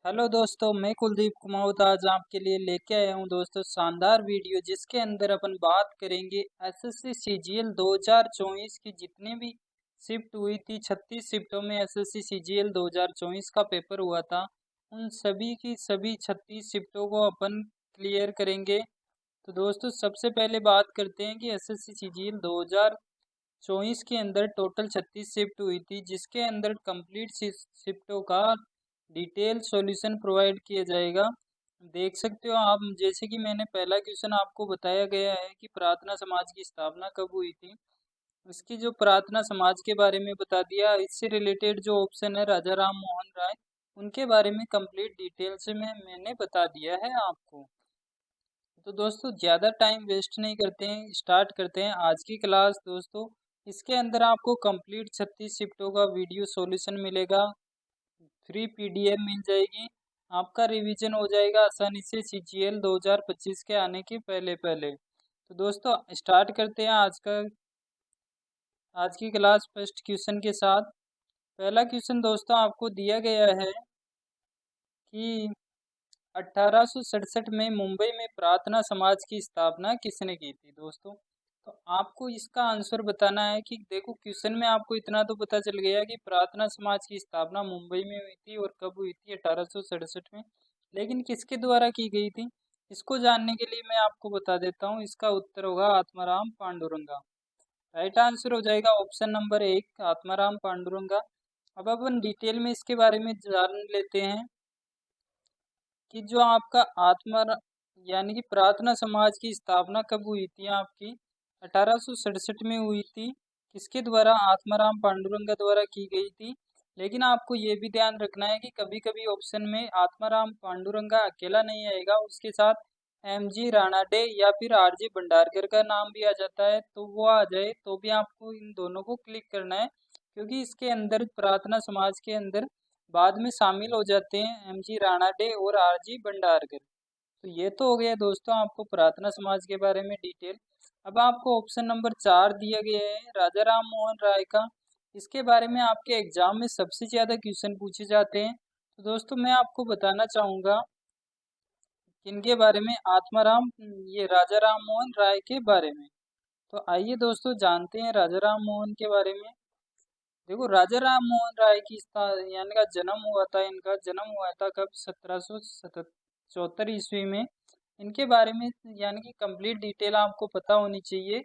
Hello दोस्तों, मैं कुलदीप कुमाऊत आज आपके लिए लेके आया हूँ दोस्तों शानदार वीडियो जिसके अंदर अपन बात करेंगे एसएससी सीजीएल 2024 की जितनी भी शिफ्ट हुई थी। 36 शिफ्टों में एसएससी सीजीएल 2024 का पेपर हुआ था। उन सभी की सभी 36 शिफ्टों को अपन क्लियर करेंगे। तो दोस्तों सबसे पहले बात करते हैं कि एसएससी सीजीएल 2024 के अंदर टोटल 36 शिफ्ट हुई थी, जिसके अंदर कंप्लीट शिफ्टों का डिटेल सॉल्यूशन प्रोवाइड किया जाएगा। देख सकते हो आप, जैसे कि मैंने पहला क्वेश्चन आपको बताया गया है कि प्रार्थना समाज की स्थापना कब हुई थी। इसकी जो प्रार्थना समाज के बारे में बता दिया। इससे रिलेटेड जो ऑप्शन है राजा राम मोहन राय, उनके बारे में कंप्लीट डिटेल से मैंने बता दिया है आपको। तो दोस्तों ज़्यादा टाइम वेस्ट नहीं करते हैं, स्टार्ट करते हैं आज की क्लास दोस्तों। इसके अंदर आपको कंप्लीट 36 शिफ्टों का वीडियो सॉल्यूशन मिलेगा, फ्री पीडीएफ मिल जाएगी। आपका रिवीजन हो जाएगा आसानी से सीजीएल 2025 के आने के पहले पहले। तो दोस्तों स्टार्ट करते हैं आज की क्लास फर्स्ट क्वेश्चन के साथ। पहला क्वेश्चन दोस्तों आपको दिया गया है कि 1867 में मुंबई में प्रार्थना समाज की स्थापना किसने की थी दोस्तों। तो आपको इसका आंसर बताना है कि देखो क्वेश्चन में आपको इतना तो पता चल गया कि प्रार्थना समाज की स्थापना मुंबई में हुई थी और कब हुई थी, 1867 में। लेकिन किसके द्वारा की गई थी, इसको जानने के लिए मैं आपको बता देता हूँ। इसका उत्तर होगा आत्माराम पांडुरंगा। राइट आंसर हो जाएगा ऑप्शन नंबर 1, आत्माराम पांडुरंगा। अब अपन डिटेल में इसके बारे में जान लेते हैं कि जो आपका यानी कि प्रार्थना समाज की स्थापना कब हुई थी आपकी, 1867 में हुई थी। किसके द्वारा, आत्माराम पांडुरंगा द्वारा की गई थी। लेकिन आपको ये भी ध्यान रखना है कि कभी कभी ऑप्शन में आत्माराम पांडुरंगा अकेला नहीं आएगा, उसके साथ एमजी राणाडे या फिर आरजी भंडारकर का नाम भी आ जाता है। तो वो आ जाए तो भी आपको इन दोनों को क्लिक करना है, क्योंकि इसके अंदर प्रार्थना समाज के अंदर बाद में शामिल हो जाते हैं एमजी राणाडे और आरजी भंडारकर। तो ये तो हो गया दोस्तों आपको प्रार्थना समाज के बारे में डिटेल। अब आपको ऑप्शन नंबर 4 दिया गया है राजा राम मोहन राय का। इसके बारे में आपके एग्जाम में सबसे ज्यादा क्वेश्चन पूछे जाते हैं। तो दोस्तों मैं आपको बताना चाहूंगा किनके बारे में, आत्माराम ये राजा राम मोहन राय के बारे में। तो आइए दोस्तों जानते हैं राजा राम मोहन के बारे में। देखो राजा राम मोहन राय की यानी का जन्म हुआ था, इनका जन्म हुआ था कब, 1774 ईस्वी में। इनके बारे में यानी कि कंप्लीट डिटेल आपको पता होनी चाहिए,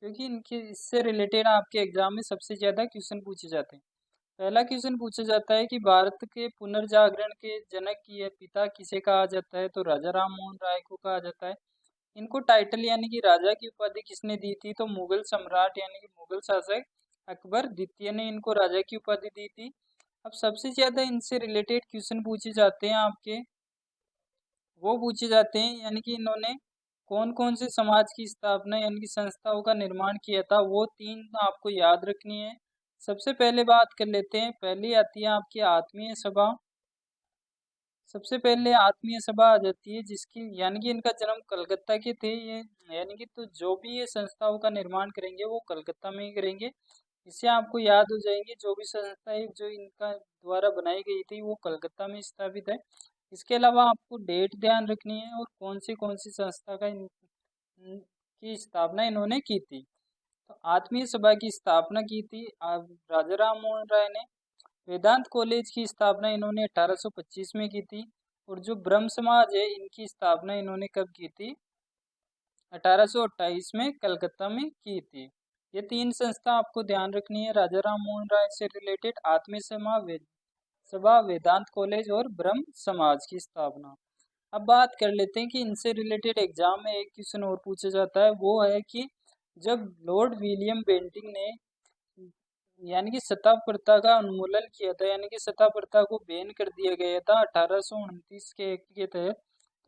क्योंकि इनके इससे रिलेटेड आपके एग्जाम में सबसे ज्यादा क्वेश्चन पूछे जाते हैं। पहला क्वेश्चन पूछा जाता है कि भारत के पुनर्जागरण के जनक की पिता किसे कहा जाता है। तो राजा राम मोहन राय को कहा जाता है। इनको टाइटल यानी कि राजा की उपाधि किसने दी थी, तो मुगल सम्राट यानी कि मुगल शासक अकबर द्वितीय ने इनको राजा की उपाधि दी थी। अब सबसे ज्यादा इनसे रिलेटेड क्वेश्चन पूछे जाते हैं आपके, वो पूछे जाते हैं यानी कि इन्होंने कौन कौन से समाज की स्थापना यानी कि संस्थाओं का निर्माण किया था, वो तीन आपको याद रखनी है। सबसे पहले बात कर लेते हैं, पहली आती है आपकी आत्मीय सभा। सबसे पहले आत्मीय सभा आ जाती है, जिसकी यानी कि इनका जन्म कलकत्ता के थे ये, यानी कि तो जो भी ये संस्थाओं का निर्माण करेंगे वो कलकत्ता में ही करेंगे। इससे आपको याद हो जाएंगे जो भी संस्थाएं जो इनका द्वारा बनाई गई थी वो कलकत्ता में स्थापित है। इसके अलावा आपको डेट ध्यान रखनी है और कौन सी संस्था का की स्थापना इन्होंने की थी। तो आत्मीय सभा की स्थापना की थी राजा राम मोहन राय ने। वेदांत कॉलेज की स्थापना इन्होंने 1825 में की थी। और जो ब्रह्म समाज है इनकी स्थापना इन्होंने कब की थी, 1828 में कलकत्ता में की थी। ये तीन संस्था आपको ध्यान रखनी है राजा राम मोहन राय से रिलेटेड, आत्मीय सभा, वेदांत कॉलेज और ब्रह्म समाज की स्थापना। अब बात कर लेते हैं कि इनसे रिलेटेड एग्जाम में एक क्वेश्चन और पूछा जाता है, वो है कि जब लॉर्ड विलियम बेंटिंक ने यानी कि सत्ता प्रथा का उन्मूलन किया था, यानी कि सत्ता प्रथा को बैन कर दिया गया था 1829 के एक्ट के तहत।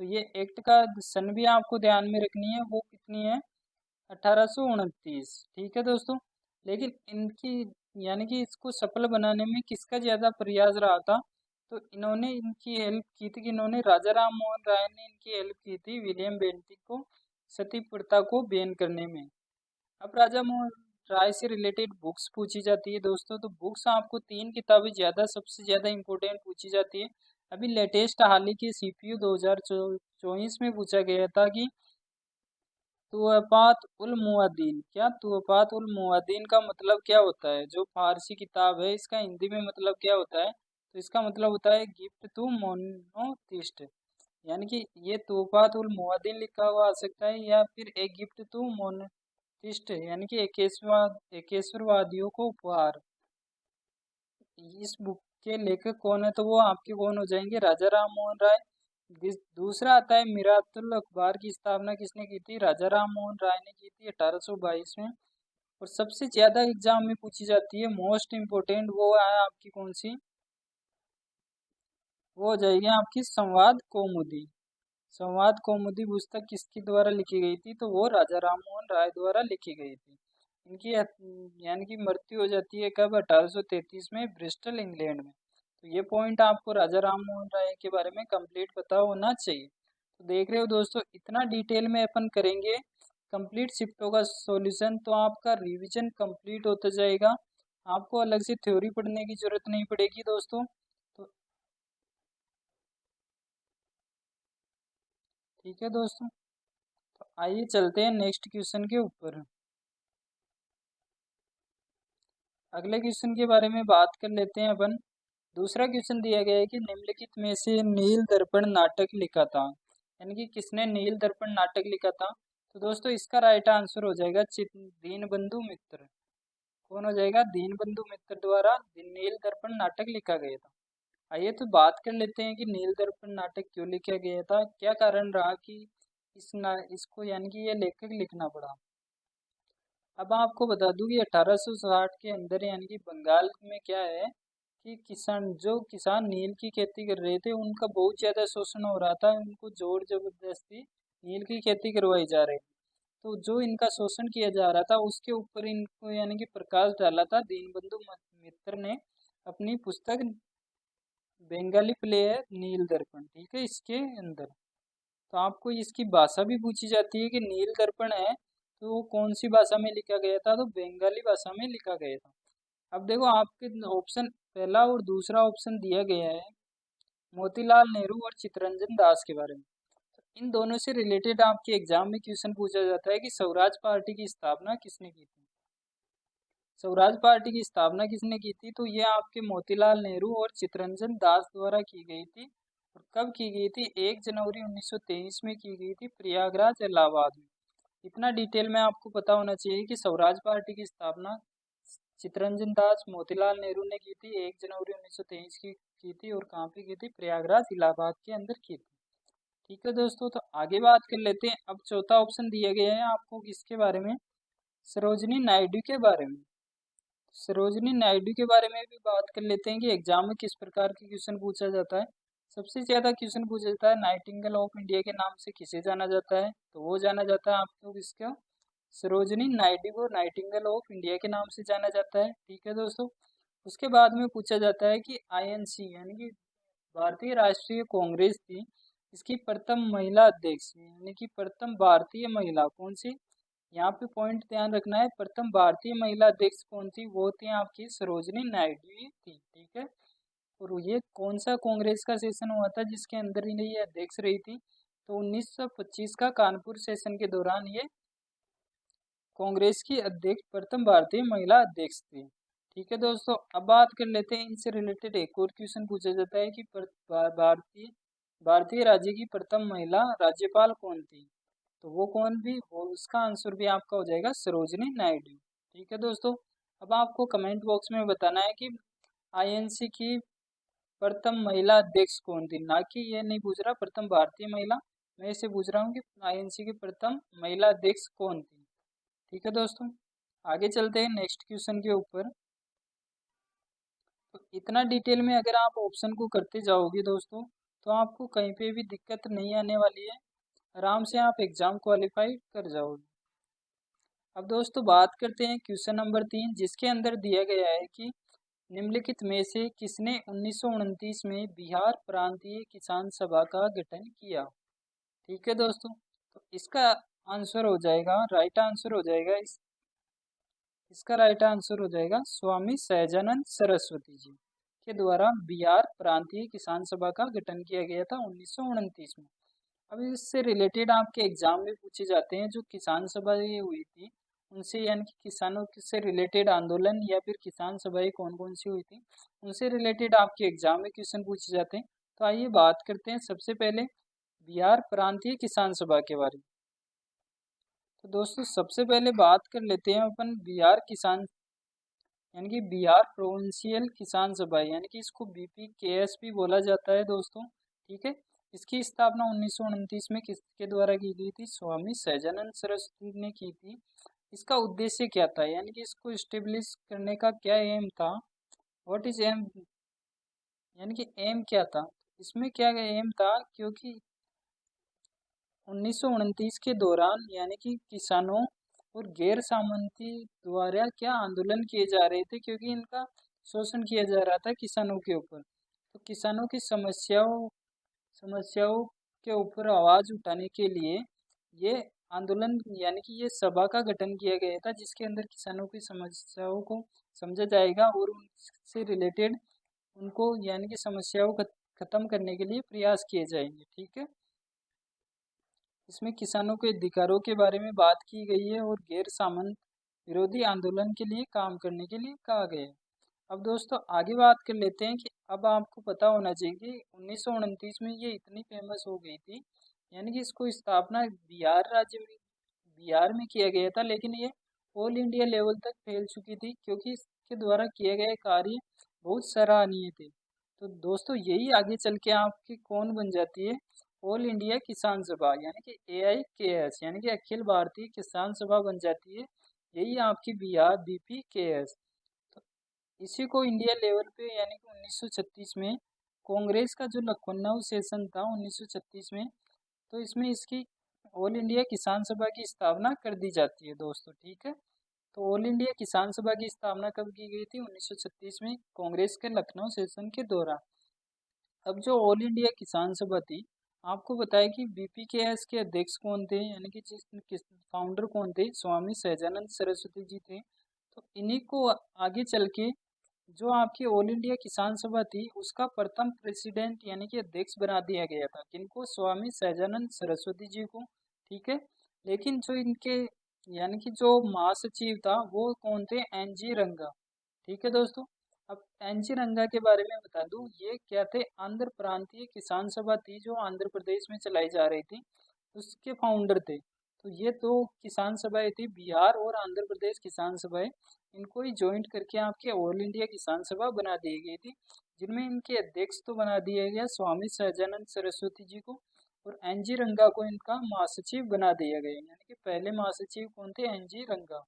तो ये एक्ट का सन भी आपको ध्यान में रखनी है, वो कितनी है, 1829। ठीक है दोस्तों। लेकिन इनकी यानी कि इसको सफल बनाने में किसका ज्यादा प्रयास रहा था, तो इन्होंने इनकी हेल्प की थी कि इन्होंने राजा राम मोहन राय ने इनकी हेल्प की थी विलियम बेंटिक को सती प्रथा को बैन करने में। अब राजा मोहन राय से रिलेटेड बुक्स पूछी जाती है दोस्तों। तो बुक्स आपको तीन किताबें ज्यादा सबसे ज्यादा इंपॉर्टेंट पूछी जाती है। अभी लेटेस्ट हाल ही के सीपीयू 2024 में पूछा गया था कि तुअफ़ात उल मुअद्दिन, क्या तुअफ़ात उल मुअद्दिन का मतलब क्या होता है? जो फारसी किताब है इसका हिंदी में मतलब क्या होता है? तो इसका मतलब होता है गिफ्ट टू मोनोथिस्ट, यानी कि ये तुअफ़ात उल मुअद्दिन लिखा हुआ आ सकता है या फिर ए गिफ्ट टू मोनोथिस्ट यानी कि एकेश्वरवादियों को उपहार। इस बुक के लेखक कौन है? तो वो आपके कौन हो जाएंगे? राजा राम मोहन राय। दूसरा आता है मिरातुल अखबार की स्थापना किसने की थी? राजा राम मोहन राय ने की थी 1822 में। और सबसे ज्यादा एग्जाम में पूछी जाती है, मोस्ट इम्पोर्टेंट, वो है आपकी कौन सी? वो हो जाएगी आपकी संवाद कौमुदी। संवाद कौमुदी पुस्तक किसके द्वारा लिखी गई थी? तो वो राजा राम मोहन राय द्वारा लिखी गई थी। इनकी यानी कि मृत्यु हो जाती है कब? 1833 में, ब्रिस्टल इंग्लैंड में। तो ये पॉइंट आपको राजा राम मोहन राय के बारे में कंप्लीट पता होना चाहिए। तो देख रहे हो दोस्तों, इतना डिटेल में अपन करेंगे कंप्लीट शिफ्टों का सॉल्यूशन, तो आपका रिवीजन कंप्लीट होता जाएगा। आपको अलग से थ्योरी पढ़ने की जरूरत नहीं पड़ेगी दोस्तों। तो ठीक है दोस्तों, तो आइए चलते हैं नेक्स्ट क्वेश्चन के ऊपर। अगले क्वेश्चन के बारे में बात कर लेते हैं अपन। दूसरा क्वेश्चन दिया गया है कि निम्नलिखित में से नील दर्पण नाटक लिखा था, यानी कि किसने नील दर्पण नाटक लिखा था? तो दोस्तों इसका राइट आंसर हो जाएगा दीनबंधु मित्र। कौन हो जाएगा? दीनबंधु मित्र द्वारा नील दर्पण नाटक लिखा गया था। आइए तो बात कर लेते हैं कि नील दर्पण नाटक क्यों लिखा गया था, क्या कारण रहा कि इसको यानी कि ये लेखक लिखना पड़ा। अब आपको बता दूं कि 1860 के अंदर यानी कि बंगाल में क्या है कि किसान नील की खेती कर रहे थे, उनका बहुत ज्यादा शोषण हो रहा था, उनको जोर जबरदस्ती नील की खेती करवाई जा रही थी। तो जो इनका शोषण किया जा रहा था उसके ऊपर इनको यानी कि प्रकाश डाला था दीनबंधु मित्र ने अपनी पुस्तक बंगाली प्ले है नील दर्पण, ठीक है, इसके अंदर। तो आपको इसकी भाषा भी पूछी जाती है कि नील दर्पण है तो वो कौन सी भाषा में लिखा गया था? तो बंगाली भाषा में लिखा गया था। अब देखो आपके ऑप्शन पहला और दूसरा ऑप्शन दिया गया है मोतीलाल नेहरू और चित्तरंजन दास के बारे में। इन दोनों से रिलेटेड आपके एग्जाम में क्वेश्चन पूछा जाता है कि स्वराज पार्टी की स्थापना किसने की थी? स्वराज पार्टी की स्थापना किसने की थी? तो ये आपके मोतीलाल नेहरू और चित्तरंजन दास द्वारा की गई थी। और कब की गई थी? 1 जनवरी 1923 में की गई थी, प्रयागराज इलाहाबाद में। इतना डिटेल में आपको पता होना चाहिए कि स्वराज पार्टी की स्थापना चित्तरंजन दास मोतीलाल नेहरू ने की थी, 1 जनवरी 1923 की थी, और कहाँ पे की थी? प्रयागराज इलाहाबाद के अंदर की थी। ठीक है दोस्तों, तो आगे बात कर लेते हैं। अब चौथा ऑप्शन दिया गया है आपको किसके बारे में? सरोजनी नायडू के बारे में। सरोजनी नायडू के बारे में भी बात कर लेते हैं कि एग्जाम में किस प्रकार के क्वेश्चन पूछा जाता है। सबसे ज्यादा क्वेश्चन पूछा जाता है नाइटिंगेल ऑफ इंडिया के नाम से किसे जाना जाता है? तो वो जाना जाता है आपको किसका? सरोजनी नायडू को नाइटिंगेल ऑफ इंडिया के नाम से जाना जाता है। ठीक है दोस्तों, उसके बाद में पूछा जाता है कि आईएनसी यानी कि भारतीय राष्ट्रीय कांग्रेस थी, इसकी प्रथम महिला अध्यक्ष यानी कि प्रथम भारतीय महिला कौन सी? यहाँ पे पॉइंट ध्यान रखना है, प्रथम भारतीय महिला अध्यक्ष कौन थी? वो थी आपकी सरोजनी नायडू ही थी। ठीक है, और ये कौन सा कांग्रेस का सेशन हुआ था जिसके अंदर ये अध्यक्ष रही थी? तो 1925 का कानपुर सेशन के दौरान ये कांग्रेस की अध्यक्ष प्रथम भारतीय महिला अध्यक्ष थी। ठीक है दोस्तों, अब बात कर लेते हैं इनसे रिलेटेड एक और क्वेश्चन पूछा जाता है कि भारतीय भारतीय राज्य की प्रथम महिला राज्यपाल कौन थी? तो वो कौन भी, वो उसका आंसर भी आपका हो जाएगा सरोजनी नायडू। ठीक है दोस्तों, अब आपको कमेंट बॉक्स में बताना है कि आईएनसी की प्रथम महिला अध्यक्ष कौन थी, ना कि ये नहीं पूछ रहा प्रथम भारतीय महिला, मैं इसे पूछ रहा हूँ कि आईएनसी की प्रथम महिला अध्यक्ष कौन थी। ठीक है दोस्तों, आगे चलते हैं नेक्स्ट क्वेश्चन के ऊपर। तो इतना डिटेल में अगर आप ऑप्शन को करते जाओगे दोस्तों तो आपको कहीं पे भी दिक्कत नहीं आने वाली है, आराम से आप एग्जाम क्वालिफाई कर जाओगे। अब दोस्तों बात करते हैं क्वेश्चन नंबर 3, जिसके अंदर दिया गया है कि निम्नलिखित में से किसने 1929 में बिहार प्रांतीय किसान सभा का गठन किया? ठीक है दोस्तों, तो इसका आंसर हो जाएगा, राइट आंसर हो जाएगा इसका राइट आंसर हो जाएगा स्वामी सहजानंद सरस्वती जी। के द्वारा बिहार प्रांतीय किसान सभा का गठन किया गया था 1929 में। अब इससे रिलेटेड आपके एग्जाम में पूछे जाते हैं जो किसान सभा ये हुई थी उनसे, यानी कि किसानों से रिलेटेड आंदोलन या फिर किसान सभाएं कौन कौन सी हुई थी उनसे रिलेटेड आपके एग्जाम में क्वेश्चन पूछे जाते हैं। तो आइए बात करते हैं सबसे पहले बिहार प्रांतीय किसान सभा के बारे में। तो दोस्तों सबसे पहले बात कर लेते हैं अपन बिहार किसान, यानी कि बिहार प्रोविंशियल किसान सभा, यानी कि इसको BPKS भी बोला जाता है दोस्तों, ठीक है। इसकी स्थापना 1929 में किसके द्वारा की गई थी? स्वामी सहजानंद सरस्वती ने की थी। इसका उद्देश्य क्या था, यानी कि इसको स्टेब्लिश करने का क्या एम था? व्हाट इज एम, यानी कि एम क्या था इसमें, क्या एम था? क्योंकि 1929 के दौरान यानी कि किसानों और गैर सामंती द्वारा क्या आंदोलन किए जा रहे थे, क्योंकि इनका शोषण किया जा रहा था किसानों के ऊपर। तो किसानों की समस्याओं समस्याओं के ऊपर आवाज उठाने के लिए ये आंदोलन यानी कि ये सभा का गठन किया गया था, जिसके अंदर किसानों की समस्याओं को समझा जाएगा और उनसे रिलेटेड उनको यानी कि समस्याओं को खत्म करने के लिए प्रयास किए जाएंगे, ठीक है। इसमें किसानों के अधिकारों के बारे में बात की गई है और गैर सामंत विरोधी आंदोलन के लिए काम करने के लिए कहा गया है। अब दोस्तों आगे बात कर लेते हैं कि अब आपको पता होना चाहिए कि 1929 में ये इतनी फेमस हो गई थी, यानी कि इसको स्थापना बिहार राज्य में बिहार में किया गया था, लेकिन ये ऑल इंडिया लेवल तक फैल चुकी थी क्योंकि इसके द्वारा किए गए कार्य बहुत सराहनीय थे। तो दोस्तों यही आगे चल के आपकी कौन बन जाती है? ऑल इंडिया किसान सभा, यानी कि AIKS, यानी कि अखिल भारतीय किसान सभा बन जाती है। यही आपकी बिहार BPKS। तो इसी को इंडिया लेवल पे यानी कि 1936 में कांग्रेस का जो लखनऊ सेशन था 1936 में, तो इसमें इसकी ऑल इंडिया किसान सभा की स्थापना कर दी जाती है दोस्तों, ठीक है। तो ऑल इंडिया किसान सभा की स्थापना कब की गई थी? 1936 में कांग्रेस के लखनऊ सेशन के दौरान। अब जो ऑल इंडिया किसान सभा थी, आपको बताया कि BPKS के अध्यक्ष कौन थे, यानी कि किस फाउंडर कौन थे? स्वामी सहजानंद सरस्वती जी थे। तो इन्हीं को आगे चल के जो आपकी ऑल इंडिया किसान सभा थी उसका प्रथम प्रेसिडेंट यानी कि अध्यक्ष बना दिया गया था। किनको? स्वामी सहजानंद सरस्वती जी को, ठीक है। लेकिन जो इनके यानी कि जो महासचिव था वो कौन थे? NG रंगा, ठीक है दोस्तों। अब NG रंगा के बारे में बता दूं, ये क्या थे? आंध्र प्रांतीय किसान सभा थी जो आंध्र प्रदेश में चलाई जा रही थी, उसके फाउंडर थे। तो ये दो किसान सभाएं थी, बिहार और आंध्र प्रदेश किसान सभाएं, इनको ही ज्वाइंट करके आपके ऑल इंडिया किसान सभा बना दी गई थी, जिनमें इनके अध्यक्ष तो बना दिया गया स्वामी सहजानंद सरस्वती जी को, और NG रंगा को इनका महासचिव बना दिया गया, यानी कि पहले महासचिव कौन थे? NG रंगा।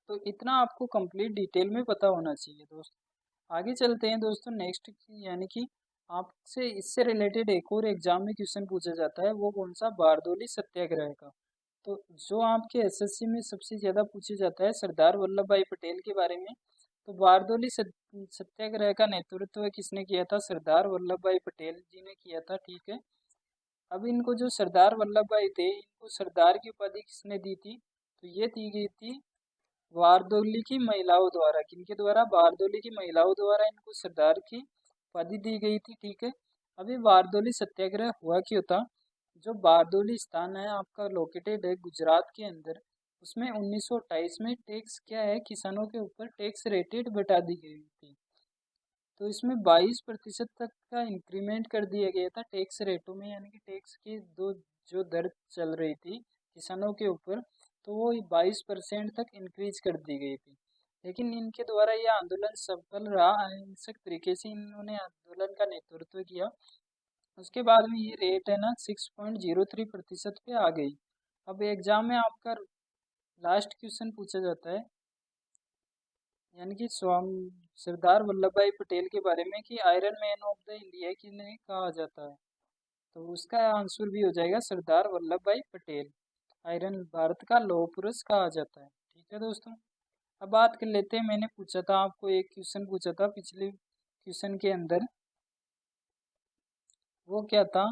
तो इतना आपको कंप्लीट डिटेल में पता होना चाहिए दोस्तों। आगे चलते हैं दोस्तों नेक्स्ट, यानी कि आपसे इससे रिलेटेड एक और एग्जाम में क्वेश्चन पूछा जाता है, वो कौन सा? बारदोली सत्याग्रह का। तो जो आपके SSC में सबसे ज़्यादा पूछा जाता है सरदार वल्लभ भाई पटेल के बारे में। तो बारदोली सत्याग्रह का नेतृत्व किसने किया था? सरदार वल्लभ भाई पटेल जी ने किया था, ठीक है। अब इनको जो सरदार वल्लभ भाई थे, इनको सरदार की उपाधि किसने दी थी? तो ये दी गई थी बारदोली की महिलाओं द्वारा। किनके द्वारा? बारदोली की महिलाओं द्वारा इनको सरदार की उपाधि दी गई थी, ठीक है। अभी बारदोली सत्याग्रह हुआ क्यों था? जो बारदोली स्थान है आपका लोकेटेड है गुजरात के अंदर, उसमें 1928 में टैक्स क्या है? किसानों के ऊपर टैक्स रेटेड बढ़ा दी गई थी। तो इसमें 22% तक का इंक्रीमेंट कर दिया गया था टैक्स रेटों में, यानी कि टैक्स की दो जो दर चल रही थी किसानों के ऊपर, तो वो 22% तक इंक्रीज कर दी गई थी। लेकिन इनके द्वारा यह आंदोलन सफल रहा, अहिंसक तरीके से इन्होंने आंदोलन का नेतृत्व किया। उसके बाद में ये रेट है ना 6.03% पे आ गई। अब एग्जाम में आपका लास्ट क्वेश्चन पूछा जाता है, यानी कि स्वामी सरदार वल्लभ भाई पटेल के बारे में, कि iron man of the India किन्हें कहा जाता है? तो उसका आंसर भी हो जाएगा सरदार वल्लभ भाई पटेल। आयरन भारत का लौह पुरुष कहा जाता है, ठीक है दोस्तों। अब बात कर लेते हैं, मैंने पूछा था आपको एक क्वेश्चन पूछा था पिछले क्वेश्चन के अंदर, वो क्या था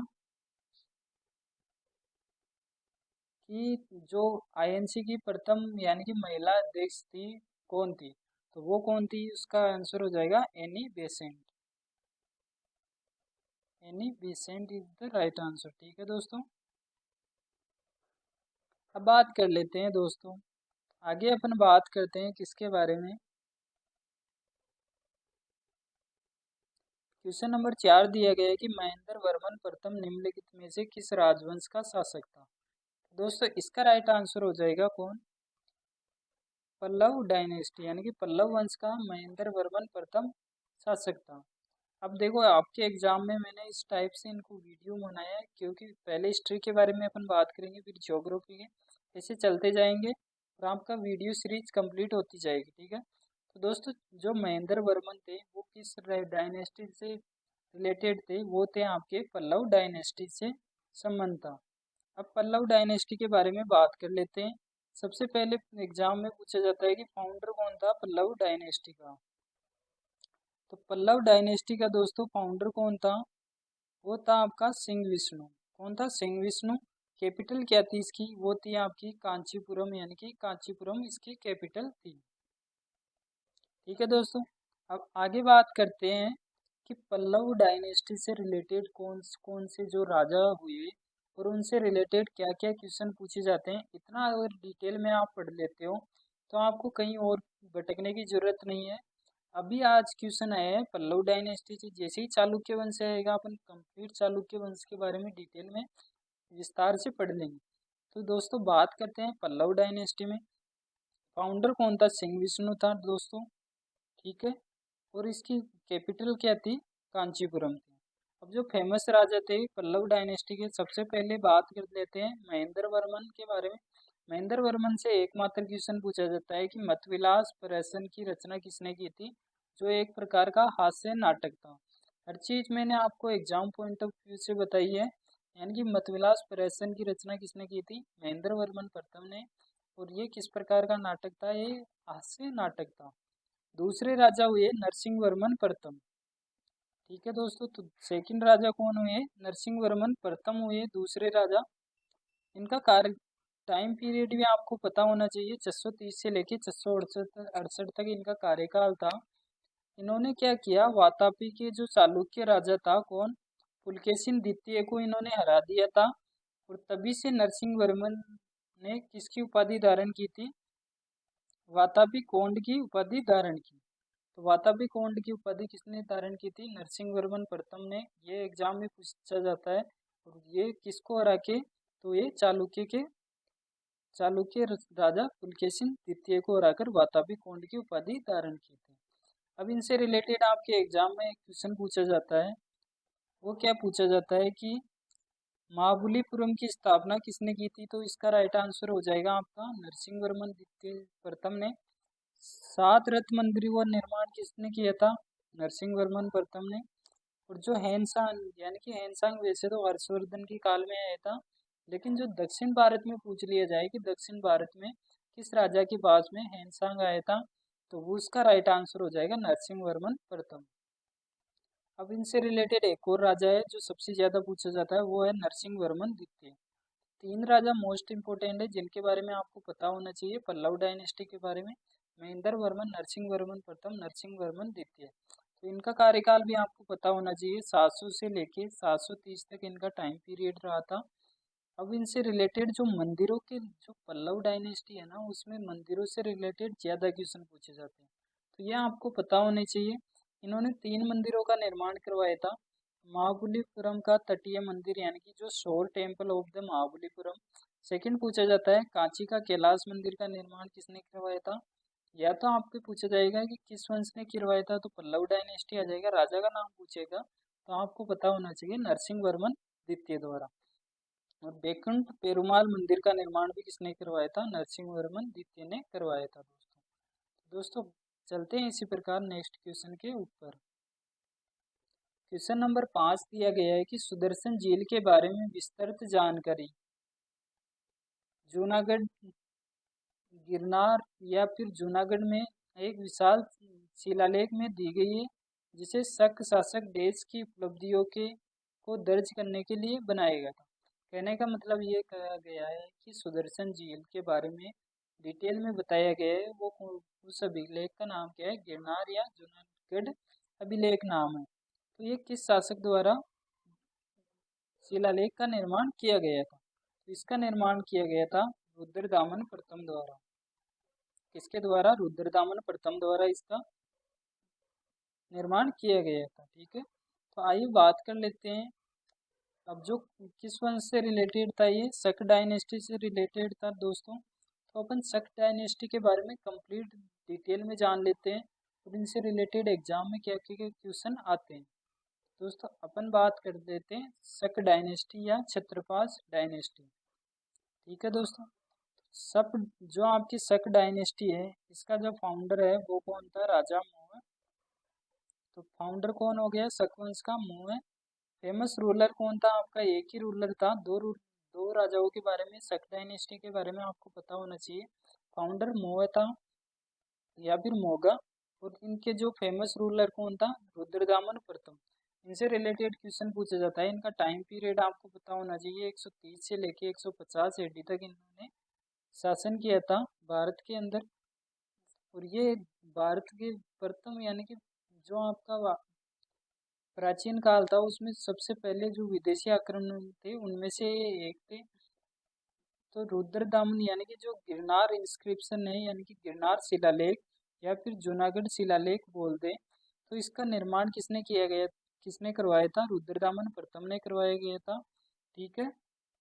कि जो INC की प्रथम यानी कि महिला अध्यक्ष थी, कौन थी? तो वो कौन थी? उसका आंसर हो जाएगा Annie Besant. Annie Besant is the right answer. ठीक है दोस्तों, अब बात कर लेते हैं दोस्तों, आगे अपन बात करते हैं किसके बारे में। क्वेश्चन नंबर 4 दिया गया है कि महेंद्र वर्मन प्रथम निम्नलिखित में से किस राजवंश का शासक था? दोस्तों इसका राइट आंसर हो जाएगा कौन? पल्लव डायनेस्टी, यानी कि पल्लव वंश का महेंद्र वर्मन प्रथम शासक था। अब देखो आपके एग्जाम में मैंने इस टाइप से इनको वीडियो बनाया है, क्योंकि पहले हिस्ट्री के बारे में अपन बात करेंगे, फिर ज्योग्राफी के, ऐसे चलते जाएंगे और आपका वीडियो सीरीज कंप्लीट होती जाएगी। ठीक है, तो दोस्तों जो महेंद्र वर्मन थे वो किस डायनेस्टी से रिलेटेड थे? वो थे आपके पल्लव डायनेस्टी से संबंध था। अब पल्लव डायनेस्टी के बारे में बात कर लेते हैं। सबसे पहले एग्जाम में पूछा जाता है कि फाउंडर कौन था पल्लव डायनेस्टी का। तो पल्लव डायनेस्टी का दोस्तों फाउंडर कौन था? वो था आपका सिंह विष्णु। कौन था? सिंह विष्णु। कैपिटल क्या थी इसकी? वो थी आपकी कांचीपुरम, यानी कि कांचीपुरम इसकी कैपिटल थी। ठीक है दोस्तों, अब आगे बात करते हैं कि पल्लव डायनेस्टी से रिलेटेड कौन कौन से जो राजा हुए और उनसे रिलेटेड क्या क्या क्वेश्चन पूछे जाते हैं। इतना अगर डिटेल में आप पढ़ लेते हो तो आपको कहीं और भटकने की जरूरत नहीं है। अभी आज क्वेश्चन आया है पल्लव डायनेस्टी से, जैसे ही चालुक्य वंश आएगा अपन कंप्लीट चालुक्य वंश के बारे में डिटेल में विस्तार से पढ़ लेंगे। तो दोस्तों बात करते हैं पल्लव डायनेस्टी में। फाउंडर कौन था? सिंह विष्णु था दोस्तों। ठीक है, और इसकी कैपिटल क्या थी? कांचीपुरम थी। अब जो फेमस राजा थे पल्लव डायनेस्टी के, सबसे पहले बात कर लेते हैं महेंद्र वर्मन के बारे में। महेंद्र वर्मन से एकमात्र क्वेश्चन पूछा जाता है कि मतविलास प्रहसन की रचना किसने की थी, जो एक प्रकार का हास्य नाटक था। हर चीज मैंने आपको एग्जाम पॉइंट ऑफ व्यू से बताई है, यानी कि मतविलास प्रहसन की रचना किसने की थी? महेंद्र वर्मन प्रथम ने। और ये किस प्रकार का नाटक था? ये हास्य नाटक था। दूसरे राजा हुए नरसिंह वर्मन प्रथम। ठीक है दोस्तों, तो सेकंड राजा कौन हुए? नरसिंह वर्मन प्रथम हुए दूसरे राजा। इनका कार्य टाइम पीरियड भी आपको पता होना चाहिए, 630 से लेके 668 तक इनका कार्यकाल था। इन्होंने क्या किया? वातापी के जो चालुक्य राजा था कौन? पुलकेशिन द्वितीय को इन्होंने हरा दिया था। और तभी से नरसिंह वर्मन ने किसकी उपाधि धारण की थी? वातापी कोंड की उपाधि धारण की। तो वातापी कोंड की उपाधि किसने धारण की थी? नरसिंह वर्मन प्रथम ने। ये एग्जाम में पूछा जाता है। और ये किसको हरा के? तो ये चालुक्य राजा पुलकेशिन द्वितीय को हराकर वातापी कोंड की उपाधि धारण की थी। अब इनसे रिलेटेड आपके एग्जाम में एक क्वेश्चन पूछा जाता है। वो क्या पूछा जाता है कि महाबलीपुरम की स्थापना किसने की थी? तो इसका राइट आंसर हो जाएगा आपका नरसिंह वर्मन द्वितीय प्रथम ने। 7 रथ मंदिरों का निर्माण किसने किया था? नरसिंह वर्मन प्रथम ने। और जो हैनसांग, यानी कि हैनसांग वैसे तो हर्षवर्धन के काल में आया था, लेकिन जो दक्षिण भारत में पूछ लिया जाए कि दक्षिण भारत में किस राजा के पास में हैनसांग आया था, तो वो उसका राइट आंसर हो जाएगा नरसिंह वर्मन प्रथम। अब इनसे रिलेटेड एक और राजा है जो सबसे ज्यादा पूछा जाता है, वो है नरसिंह वर्मन द्वितीय। 3 राजा मोस्ट इंपोर्टेंट है जिनके बारे में आपको पता होना चाहिए पल्लव डायनेस्टी के बारे में। महेंद्र वर्मन, नरसिंह वर्मन प्रथम, नरसिंह वर्मन द्वितीय। तो इनका कार्यकाल भी आपको पता होना चाहिए, 700 से लेके 730 तक इनका टाइम पीरियड रहा था। अब इनसे रिलेटेड जो मंदिरों के, जो पल्लव डायनेस्टी है ना, उसमें मंदिरों से रिलेटेड ज्यादा क्वेश्चन पूछे जाते हैं, तो यह आपको पता होने चाहिए। इन्होंने 3 मंदिरों का निर्माण करवाया था। महाबलीपुरम का तटीय मंदिर, यानी कि जो शोर temple of the Mahabalipuram. Second पूछा जाता है कांची का कैलाश मंदिर का निर्माण किसने करवाया था? या तो आपको पूछा जाएगा कि किस वंश ने करवाया था, तो पल्लव डायनेस्टी आ जाएगा। राजा का नाम पूछेगा तो आपको पता होना चाहिए नरसिंह वर्मन द्वितीय द्वारा। और बैकुंठ पेरुमाल मंदिर का निर्माण भी किसने करवाया था? नरसिंह वर्मन द्वितीय ने करवाया था दोस्तों। चलते हैं इसी प्रकार नेक्स्ट क्वेश्चन के ऊपर। क्वेश्चन नंबर 5 दिया गया है कि सुदर्शन झील के बारे में विस्तृत जानकारी जूनागढ़, गिरनार या फिर जूनागढ़ में एक विशाल शिलालेख में दी गई है, जिसे शक शासक देश की उपलब्धियों के को दर्ज करने के लिए बनाया गया था। कहने का मतलब ये कहा गया है कि सुदर्शन झील के बारे में डिटेल में बताया गया है वो उस अभिलेख का नाम क्या है? गिरनार या जूनागढ़ अभिलेख नाम है। तो ये किस शासक द्वारा शिलालेख का निर्माण किया गया था? तो इसका निर्माण किया गया था रुद्रदामन प्रथम द्वारा। किसके द्वारा? रुद्रदामन प्रथम द्वारा इसका निर्माण किया गया था। ठीक है, तो आइए बात कर लेते हैं अब जो किस वंश से रिलेटेड था, ये शक डायनेस्टी से रिलेटेड था दोस्तों। तो अपन शक डायनेस्टी के बारे में कंप्लीट डिटेल में जान लेते हैं और इनसे रिलेटेड एग्जाम में क्या क्या क्वेश्चन आते हैं। दोस्तों अपन बात कर लेते हैं शक डायनेस्टी या क्षत्रपास डायनेस्टी। ठीक है दोस्तों, सब जो आपकी शक डायनेस्टी है इसका जो फाउंडर है वो कौन था? राजा मुआ। तो फाउंडर कौन हो गया? शक वंश का मुआ। फेमस रूलर कौन था आपका? एक ही रूलर था, दो राजाओं के बारे में, शक डायनेस्टी के बारे में आपको पता होना चाहिए। फाउंडर मोह था या फिर मोगा, और इनके जो फेमस रूलर कौन था? रुद्रदामन प्रथम। इनसे रिलेटेड क्वेश्चन पूछा जाता है। इनका टाइम पीरियड आपको पता होना चाहिए, 130 से लेके 150 एडी तक इन्होंने शासन किया था भारत के अंदर। और ये भारत के प्रथम यानी कि जो आपका प्राचीन काल था उसमें सबसे पहले जो विदेशी आक्रमण थे उनमें से ये एक थे। तो रुद्रदामन यानी कि जो गिरनार इंस्क्रिप्शन है यानी कि गिरनार शिलालेख या फिर जूनागढ़ शिलालेख बोलते हैं, तो इसका निर्माण किसने किया गया, किसने करवाया था? रुद्रदामन प्रथम ने करवाया गया था। ठीक है,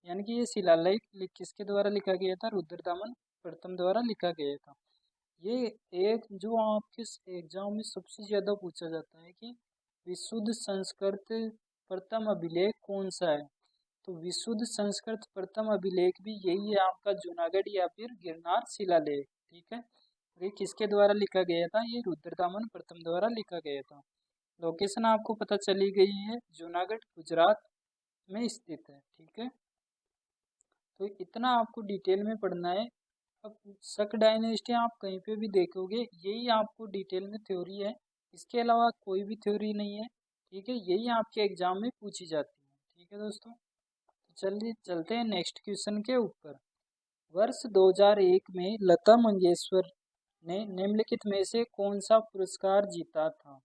यानी कि ये शिलालेख किसके द्वारा लिखा गया था? रुद्रदामन प्रथम द्वारा लिखा गया था। ये एक जो आपके एग्जाम में सबसे ज्यादा पूछा जाता है कि विशुद्ध संस्कृत प्रथम अभिलेख कौन सा है? तो विशुद्ध संस्कृत प्रथम अभिलेख भी यही है आपका, जूनागढ़ या फिर गिरनार शिलालेख। ठीक है, ये किसके द्वारा लिखा गया था? ये रुद्रदामन प्रथम द्वारा लिखा गया था। लोकेशन आपको पता चली गई है, जूनागढ़ गुजरात में स्थित है। ठीक है, तो इतना आपको डिटेल में पढ़ना है। अब शक डायनेस्टी आप कहीं पे भी देखोगे यही आपको डिटेल में थ्योरी है, इसके अलावा कोई भी थ्योरी नहीं है। ठीक है, यही आपके एग्जाम में पूछी जाती है। ठीक है दोस्तों, तो चलिए चलते हैं नेक्स्ट क्वेश्चन के ऊपर। वर्ष 2001 में लता मंगेशकर ने निम्नलिखित में से कौन सा पुरस्कार जीता था?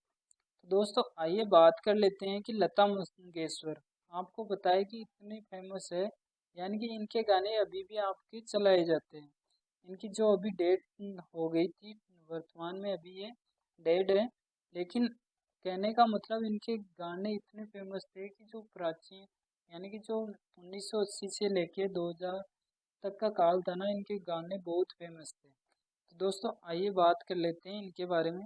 तो दोस्तों आइए बात कर लेते हैं कि लता मंगेशकर, आपको पता है कि इतनी फेमस है, यानी कि इनके गाने अभी भी आपके चलाए जाते हैं। इनकी जो अभी डेट हो गई थी, वर्तमान में अभी ये डेड है, लेकिन कहने का मतलब इनके गाने इतने फेमस थे कि जो प्राचीन यानी कि जो 1980 से लेके 2000 तक का काल था ना, इनके गाने बहुत फेमस थे। तो दोस्तों आइए बात कर लेते हैं इनके बारे में।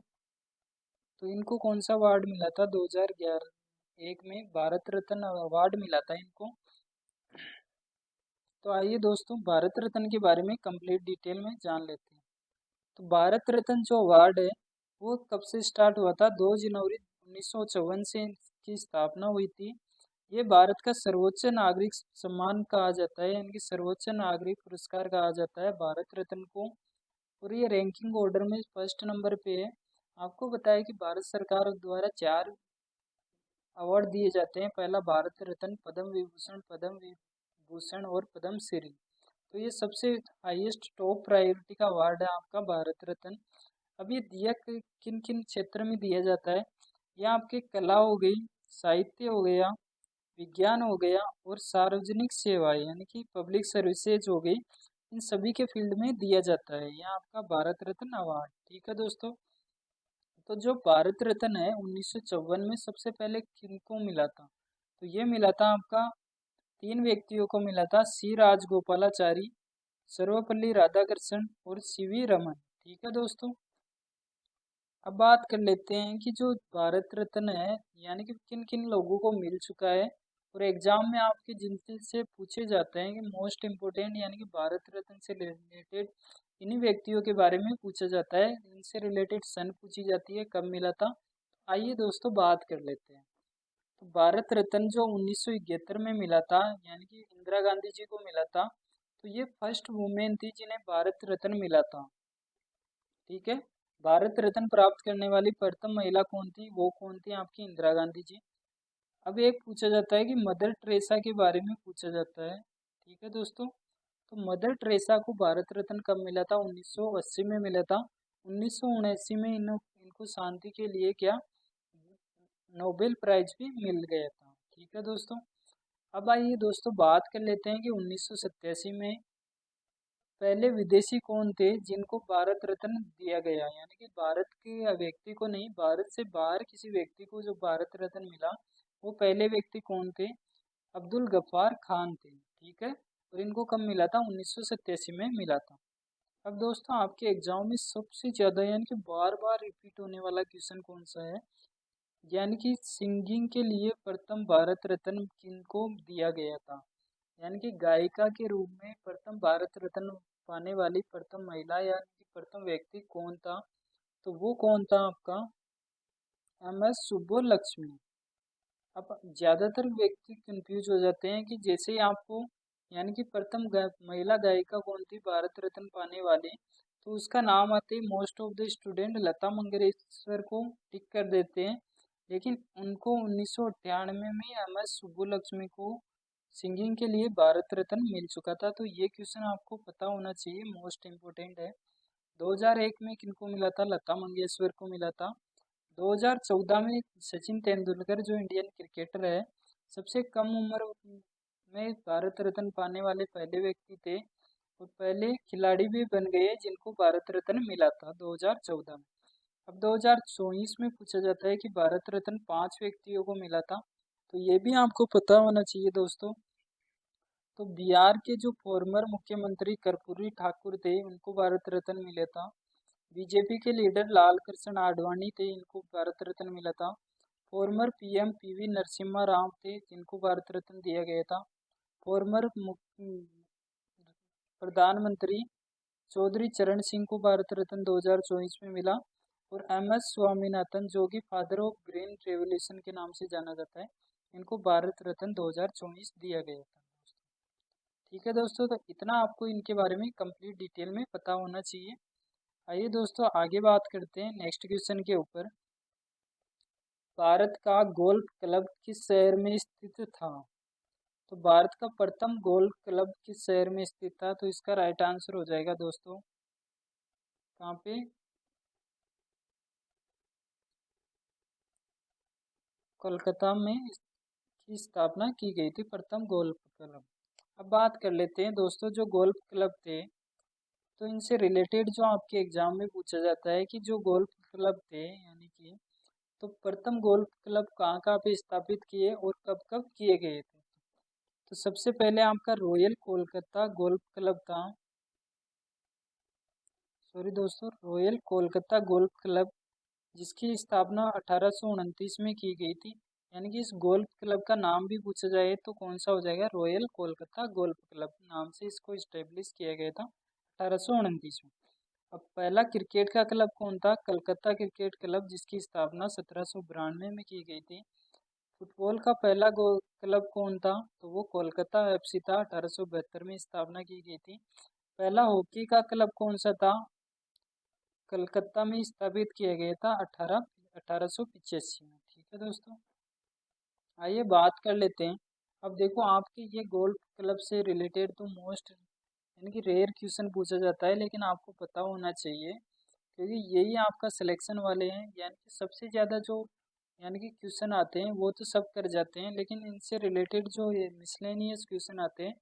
तो इनको कौन सा अवार्ड मिला था? 2011 एक में भारत रत्न अवार्ड मिला था इनको। तो आइए दोस्तों भारत रत्न के बारे में कंप्लीट डिटेल में जान लेते हैं। तो भारत रत्न जो अवार्ड है वो कब से स्टार्ट हुआ था? 2 जनवरी 1954 से इसकी स्थापना हुई थी। ये भारत का सर्वोच्च नागरिक सम्मान कहा जाता है, यानी कि सर्वोच्च नागरिक पुरस्कार कहा जाता है भारत रत्न को। और ये रैंकिंग ऑर्डर में फर्स्ट नंबर पे है। आपको बताया कि भारत सरकार द्वारा 4 अवार्ड दिए जाते हैं। पहला भारत रत्न, पद्म विभूषण और पद्म श्री। तो ये सबसे हाईएस्ट टॉप प्रायोरिटी का अवार्ड है आपका भारत रत्न। अब ये दिया किन किन क्षेत्र में दिया जाता है? ये आपके कला हो गई, साहित्य हो गया, विज्ञान हो गया और सार्वजनिक सेवाएं यानी कि पब्लिक सर्विसेज हो गई, इन सभी के फील्ड में दिया जाता है यह आपका भारत रत्न अवार्ड। ठीक है दोस्तों, तो जो भारत रत्न है 1954 में सबसे पहले किनको मिला था? तो ये मिला था आपका 3 व्यक्तियों को मिला था, सी राजगोपालाचारी, सर्वपल्ली राधाकृष्णन और सीवी रमन। ठीक है दोस्तों, अब बात कर लेते हैं कि जो भारत रत्न है यानी कि किन किन लोगों को मिल चुका है, और एग्जाम में आपके जिनसे से पूछे जाते हैं कि मोस्ट इम्पोर्टेंट यानी कि भारत रत्न से रिलेटेड इन्हीं व्यक्तियों के बारे में पूछा जाता है, इनसे रिलेटेड सन पूछी जाती है कब मिला था। आइए दोस्तों बात कर लेते हैं। तो भारत रत्न जो 1971 में मिला था यानी कि इंदिरा गांधी जी को मिला था। तो ये फर्स्ट वुमेन थी जिन्हें भारत रत्न मिला था। ठीक है, भारत रत्न प्राप्त करने वाली प्रथम महिला कौन थी? वो कौन थी? आपकी इंदिरा गांधी जी। अब एक पूछा जाता है कि मदर टेरेसा के बारे में पूछा जाता है। ठीक है दोस्तों, तो मदर टेरेसा को भारत रत्न कब मिला था? 1980 में मिला था। 1979 में इनको शांति के लिए क्या नोबेल प्राइज भी मिल गया था। ठीक है दोस्तों। अब आइए दोस्तों बात कर लेते हैं कि 1987 में पहले विदेशी कौन थे जिनको भारत रत्न दिया गया, यानी कि भारत के व्यक्ति को नहीं, भारत से बाहर किसी व्यक्ति को जो भारत रत्न मिला वो पहले व्यक्ति कौन थे? अब्दुल गफ्फार खान थे। ठीक है। और इनको कब मिला था? 1987 में मिला था। अब दोस्तों आपके एग्जाम में सबसे ज्यादा यानी कि बार बार रिपीट होने वाला क्वेश्चन कौन सा है, यानी कि सिंगिंग के लिए प्रथम भारत रत्न किनको दिया गया था? यानी कि गायिका के रूप में प्रथम भारत रत्न पाने वाली प्रथम महिला यानी कि प्रथम व्यक्ति कौन था? तो वो कौन था आपका? MS सुब्बुलक्ष्मी। अब ज्यादातर व्यक्ति कंफ्यूज हो जाते हैं कि जैसे ही आपको यानी कि प्रथम महिला गायिका कौन थी भारत रत्न पाने वाली, तो उसका नाम आते ही most of the student Lata Mangeshkar को टिक कर देते हैं, लेकिन उनको 1998 में MS सुब्बुलक्ष्मी को सिंगिंग के लिए भारत रत्न मिल चुका था। तो ये क्वेश्चन आपको पता होना चाहिए, मोस्ट इम्पोर्टेंट है। 2001 में किनको मिला था? लता मंगेशकर को मिला था। 2014 में सचिन तेंदुलकर जो इंडियन क्रिकेटर है, सबसे कम उम्र में भारत रत्न पाने वाले पहले व्यक्ति थे और पहले खिलाड़ी भी बन गए जिनको भारत रत्न मिला था 2014 में। अब 2024 में पूछा जाता है कि भारत रत्न 5 व्यक्तियों को मिला था, तो ये भी आपको पता होना चाहिए दोस्तों। तो बिहार के जो फॉर्मर मुख्यमंत्री कर्पूरी ठाकुर थे उनको भारत रत्न मिला था। बीजेपी के लीडर लाल कृष्ण आडवाणी थे, इनको भारत रत्न मिला था। Farmer PM PV Narasimha Rao थे जिनको भारत रत्न दिया गया था। फॉर्मर प्रधानमंत्री चौधरी चरण सिंह को भारत रत्न 2024 में मिला। और MS स्वामीनाथन जो कि फादर ऑफ ग्रीन रेवोल्यूशन के नाम से जाना जाता है, इनको भारत रत्न 2024 दिया गया था। ठीक है दोस्तों, तो इतना आपको इनके बारे में कंप्लीट डिटेल में पता होना चाहिए। आइए दोस्तों आगे बात करते हैं नेक्स्ट क्वेश्चन के ऊपर। भारत का गोल्फ क्लब किस शहर में स्थित था? तो भारत का प्रथम गोल्फ क्लब किस शहर में स्थित था? तो इसका राइट आंसर हो जाएगा दोस्तों कहाँ पे? कोलकाता में इसकी स्थापना की गई थी, प्रथम गोल्फ क्लब। अब बात कर लेते हैं दोस्तों जो गोल्फ क्लब थे, तो इनसे रिलेटेड जो आपके एग्जाम में पूछा जाता है कि जो गोल्फ क्लब थे यानी कि तो प्रथम गोल्फ क्लब कहाँ कहाँ पे स्थापित किए और कब कब किए गए थे? तो सबसे पहले आपका रॉयल कोलकाता गोल्फ क्लब था। सॉरी दोस्तों, रॉयल कोलकाता गोल्फ क्लब जिसकी स्थापना 1829 में की गई थी। यानी कि इस गोल्फ क्लब का नाम भी पूछा जाए तो कौन सा हो जाएगा? रॉयल कोलकाता गोल्फ क्लब नाम से इसको स्टेब्लिश किया गया था 1829 में। अब पहला क्रिकेट का क्लब कौन था? कलकत्ता क्रिकेट क्लब जिसकी स्थापना 1792 में की गई थी। फुटबॉल का पहला क्लब कौन था? तो वो कोलकाता FC था, 1872 में स्थापना की गई थी। पहला हॉकी का क्लब कौन सा था? कलकत्ता में स्थापित किया गया था 1885 में। ठीक है दोस्तों, आइए बात कर लेते हैं। अब देखो आपके ये गोल्फ क्लब से रिलेटेड तो मोस्ट यानी कि रेयर क्वेश्चन पूछा जाता है, लेकिन आपको पता होना चाहिए क्योंकि यही आपका सिलेक्शन वाले हैं। यानी कि सबसे ज़्यादा जो यानी कि क्वेश्चन आते हैं वो तो सब कर जाते हैं, लेकिन इनसे रिलेटेड जो ये मिसलेनियस क्वेश्चन आते हैं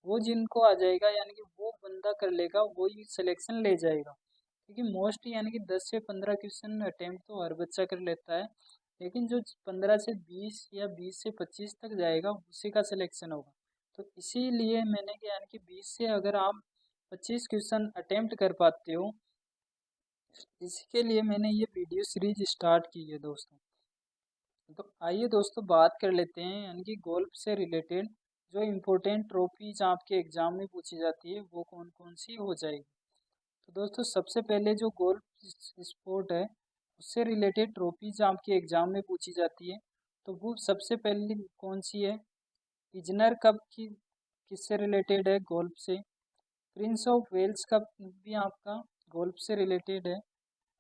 वो जिनको आ जाएगा यानी कि वो बंदा कर लेगा, वो ही सिलेक्शन ले जाएगा। क्योंकि मोस्ट यानी कि 10 से 15 क्वेश्चन अटेम्प्ट तो हर बच्चा कर लेता है, लेकिन जो 15 से 20 या 20 से 25 तक जाएगा उसी का सिलेक्शन होगा। तो इसीलिए मैंने कि यानी कि 20 से अगर आप 25 क्वेश्चन अटेम्प्ट कर पाते हो, इसके लिए मैंने ये वीडियो सीरीज स्टार्ट की है दोस्तों। तो आइए दोस्तों बात कर लेते हैं यानी कि गोल्फ से रिलेटेड जो इम्पोर्टेंट ट्रॉफीज आपके एग्जाम में पूछी जाती है वो कौन कौन सी हो जाएगी। तो दोस्तों सबसे पहले जो गोल्फ स्पोर्ट है उससे रिलेटेड ट्रॉफीज आपके एग्जाम में पूछी जाती है, तो वो सबसे पहले कौन सी है? इजनर कप की किससे रिलेटेड है? गोल्फ से। प्रिंस ऑफ वेल्स कप भी आपका गोल्फ से रिलेटेड है।